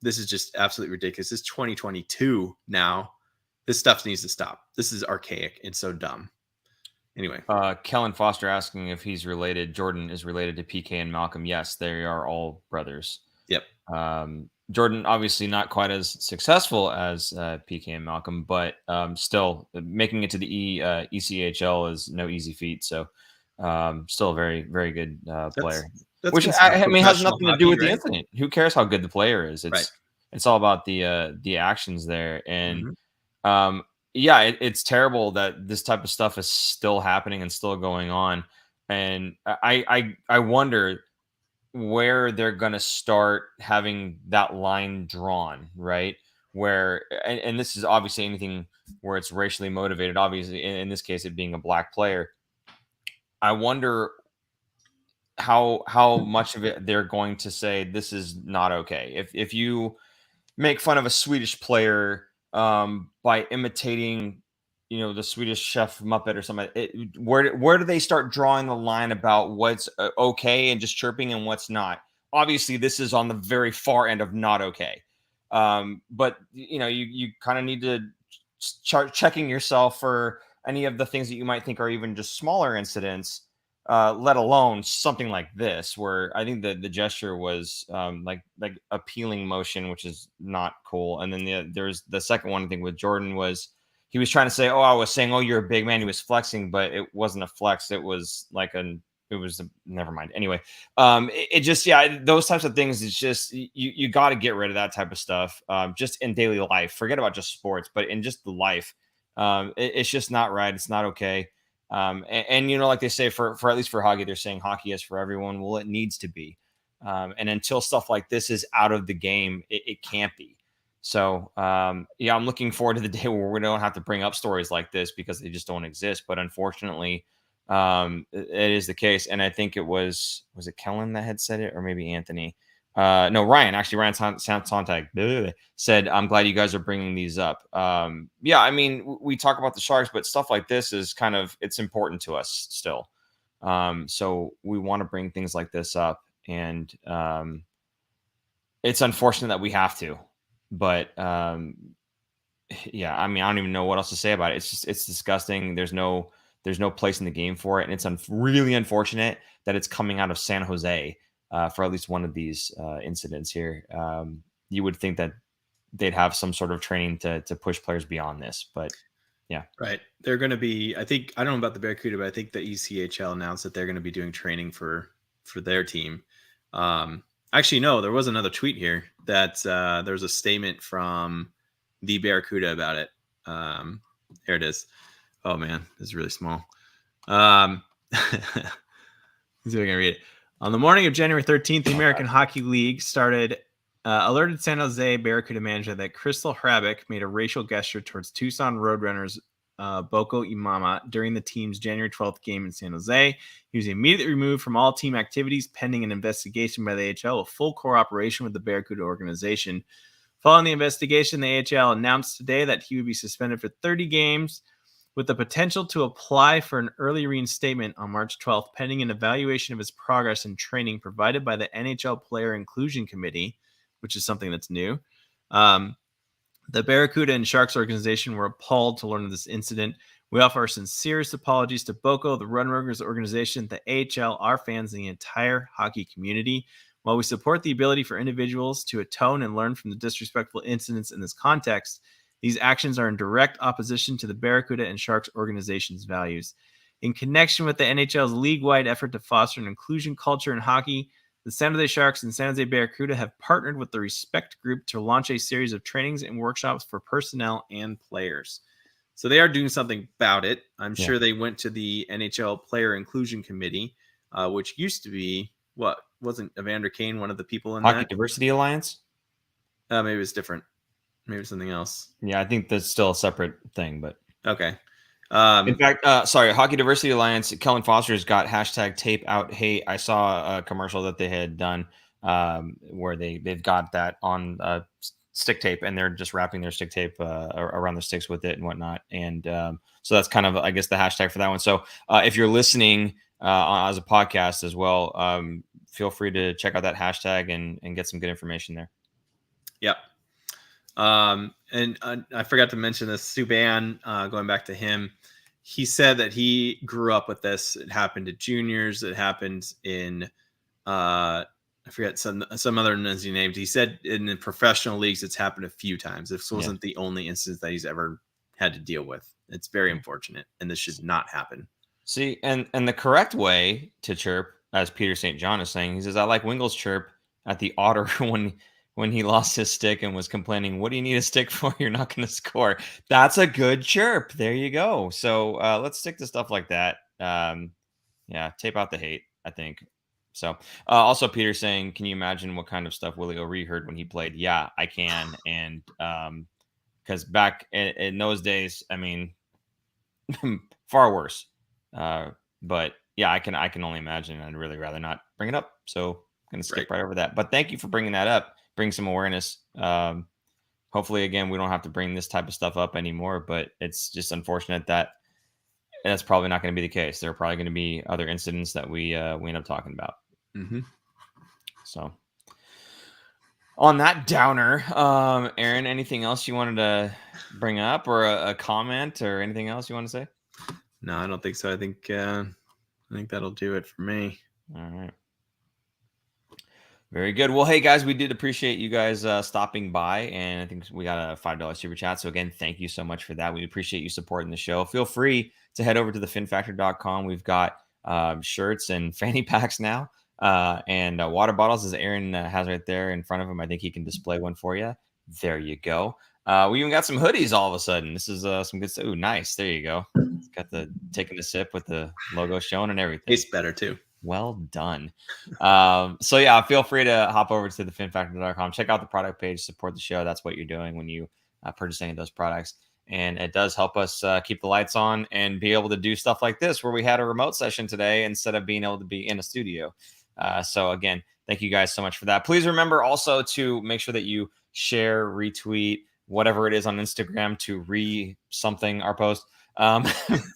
This is just absolutely ridiculous. It's 2022 now. This stuff needs to stop. This is archaic and so dumb. Anyway, Kellen Foster asking if he's related. Jordan is related to PK and Malcolm. Yes, they are all brothers. Yep. Jordan obviously not quite as successful as PK and Malcolm, but still making it to the ECHL is no easy feat. So still a very, very good player. Which I mean has nothing to do with the incident. Who cares how good the player is? It's all about the actions there. And it's terrible that this type of stuff is still happening and still going on. And I wonder where they're going to start having that line drawn, right? Where, and this is obviously anything where it's racially motivated, obviously in this case, it being a black player. I wonder how much of it they're going to say, this is not okay. If you make fun of a Swedish player, by imitating, the Swedish Chef Muppet or something, where do they start drawing the line about what's okay and just chirping and what's not? Obviously, this is on the very far end of not okay. But you kind of need to start checking yourself for any of the things that you might think are even just smaller incidents, let alone something like this, where I think that the gesture was like appealing motion, which is not cool. And then there's the second one, I think, with Jordan was he was trying to say, I was saying, you're a big man. He was flexing, but it wasn't a flex. It was never mind. Anyway, it just, those types of things. It's just, you got to get rid of that type of stuff. Just in daily life, forget about just sports, but in just the life, it's just not right. It's not okay. And like they say, for at least for hockey, they're saying hockey is for everyone. Well, it needs to be. And until stuff like this is out of the game, it can't be. So, I'm looking forward to the day where we don't have to bring up stories like this because they just don't exist. But unfortunately, it is the case. And I think was it Kellen that had said it, or maybe Anthony? No, Ryan Sontag said, I'm glad you guys are bringing these up. I mean, we talk about the Sharks, but stuff like this is it's important to us still. So we want to bring things like this up, and it's unfortunate that we have to, but I mean, I don't even know what else to say about it. It's disgusting. There's no place in the game for it. And it's really unfortunate that it's coming out of San Jose. For at least one of these incidents here, you would think that they'd have some sort of training to push players beyond this, but right. They're going to be, I don't know about the Barracuda, but I think the ECHL announced that they're going to be doing training for their team. Actually, no, there was another tweet here that there's a statement from the Barracuda about it. Here it is. Oh man, this is really small. Let's see if I can read it. On the morning of January 13th, the American Hockey League alerted San Jose Barracuda manager that Crystal Hrabic made a racial gesture towards Tucson Roadrunners Boko Imama during the team's January 12th game in San Jose. He was immediately removed from all team activities pending an investigation by the AHL with full cooperation with the Barracuda organization. Following the investigation, the AHL announced today that he would be suspended for 30 games with the potential to apply for an early reinstatement on March 12th, pending an evaluation of his progress and training provided by the NHL Player Inclusion Committee, which is something that's new. The Barracuda and Sharks organization were appalled to learn of this incident. We offer our sincerest apologies to Boko, the Runruggers organization, the AHL, our fans, and the entire hockey community. While we support the ability for individuals to atone and learn from the disrespectful incidents in this context, these actions are in direct opposition to the Barracuda and Sharks organization's values. In connection with the NHL's league-wide effort to foster an inclusion culture in hockey, the San Jose Sharks and San Jose Barracuda have partnered with the Respect Group to launch a series of trainings and workshops for personnel and players. So they are doing something about it. I'm sure they went to the NHL Player Inclusion Committee, which used to be, wasn't Evander Kane one of the people in Hockey that? Diversity Alliance? Maybe it's different. Maybe it's something else. Yeah, I think that's still a separate thing, but okay. In fact, Hockey Diversity Alliance, Kellen Foster's got hashtag tape out hate. I saw a commercial that they had done where they've got that on stick tape, and they're just wrapping their stick tape around the sticks with it and whatnot. And so that's kind of, I guess, the hashtag for that one. So if you're listening as a podcast as well, feel free to check out that hashtag and get some good information there. Yep. And I forgot to mention this, Subban, going back to him, he said that he grew up with this. It happened at juniors. It happened in, I forget some other names he named. He said in the professional leagues, it's happened a few times. This wasn't the only instance that he's ever had to deal with. It's very unfortunate, and this should not happen. See, and the correct way to chirp, as Peter St. John is saying, he says, I like Wingle's chirp at the Otter when he lost his stick and was complaining, what do you need a stick for? You're not going to score. That's a good chirp. There you go. So let's stick to stuff like that. Tape out the hate, I think. So also Peter saying, can you imagine what kind of stuff Willie O'Ree heard when he played? Yeah, I can. And because back in those days, I mean, far worse. But yeah, I can only imagine. I'd really rather not bring it up. So I'm going to skip right over that. But thank you for bringing that up. Bring some awareness. Hopefully, again, we don't have to bring this type of stuff up anymore, but it's just unfortunate that that's probably not going to be the case. There are probably going to be other incidents that we end up talking about. Mm-hmm. So on that downer, Aaron, anything else you wanted to bring up or a comment or anything else you want to say? No, I don't think so. I think that'll do it for me. All right. Very good. Well, hey, guys, we did appreciate you guys stopping by, and I think we got a $5 super chat. So, again, thank you so much for that. We appreciate you supporting the show. Feel free to head over to thefinfactor.com. We've got shirts and fanny packs now and water bottles, as Aaron has right there in front of him. I think he can display one for you. There you go. We even got some hoodies all of a sudden. This is some good stuff. Ooh, nice. There you go. It's got the taking a sip with the logo showing and everything. Tastes better, too. Well done. So yeah, feel free to hop over to thefinfactor.com. Check out the product page, support the show. That's what you're doing when you purchase any of those products. And it does help us keep the lights on and be able to do stuff like this, where we had a remote session today instead of being able to be in a studio. So again, thank you guys so much for that. Please remember also to make sure that you share, retweet, whatever it is on Instagram to something our post.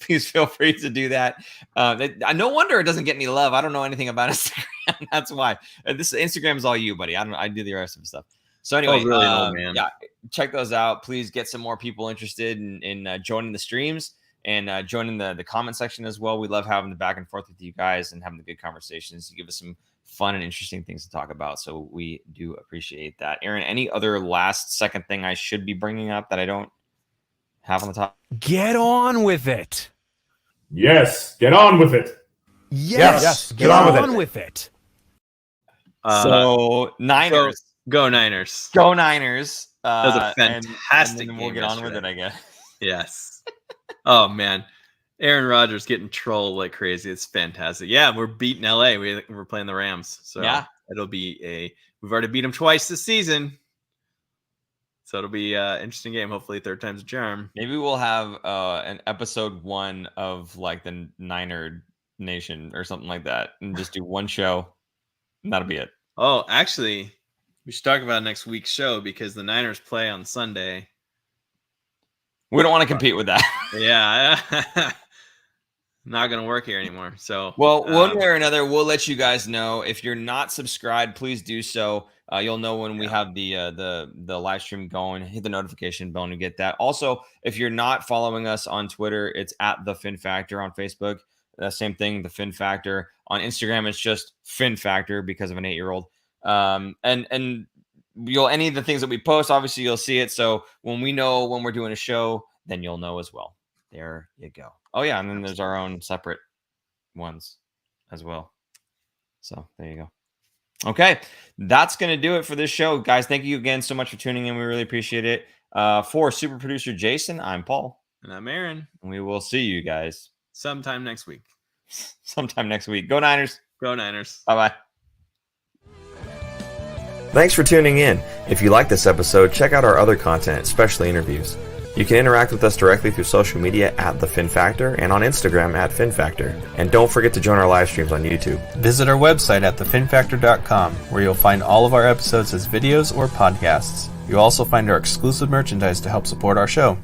Please feel free to do that. No wonder it doesn't get any love. I don't know anything about Instagram. That's why. This Instagram is all you, buddy. I do the rest of the stuff. So anyway, really man. Yeah, check those out. Please get some more people interested in joining the streams and joining the comment section as well. We love having the back and forth with you guys and having the good conversations. You give us some fun and interesting things to talk about. So we do appreciate that. Aaron, any other last second thing I should be bringing up that I don't have on the top? Get on with it. Yes, get on with it. Yes, get on with it. So Niners. Go Niners. Go Niners. That was a fantastic and then we'll game get on with yesterday. it, I guess. Yes. Oh, man. Aaron Rodgers getting trolled like crazy. It's fantastic. Yeah, we're beating LA. We're playing the Rams. So yeah, it'll be we've already beat them twice this season. So it'll be an interesting game. Hopefully, third time's a charm. Maybe we'll have an episode 1 of like the Niner Nation or something like that, and just do one show. And that'll be it. Oh, actually, we should talk about next week's show because the Niners play on Sunday. We don't want to compete with that. Yeah, not gonna work here anymore. So, well, one way or another, we'll let you guys know. If you're not subscribed, please do so. You'll know when we have the live stream going. Hit the notification bell and you get that. Also, if you're not following us on Twitter, it's at the Fin Factor. On Facebook, same thing, the Fin Factor. On Instagram, it's just Fin Factor because of an 8-year-old. And you'll any of the things that we post, obviously you'll see it. So when we know when we're doing a show, then you'll know as well. There you go. Oh yeah, and then there's our own separate ones as well. So there you go. Okay, that's going to do it for this show. Guys, thank you again so much for tuning in. We really appreciate it. For super producer Jason, I'm Paul. And I'm Aaron. And we will see you guys sometime next week. Go Niners. Go Niners. Bye-bye. Thanks for tuning in. If you like this episode, check out our other content, especially interviews. You can interact with us directly through social media at The Fin Factor and on Instagram at Fin Factor. And don't forget to join our live streams on YouTube. Visit our website at thefinfactor.com, where you'll find all of our episodes as videos or podcasts. You'll also find our exclusive merchandise to help support our show.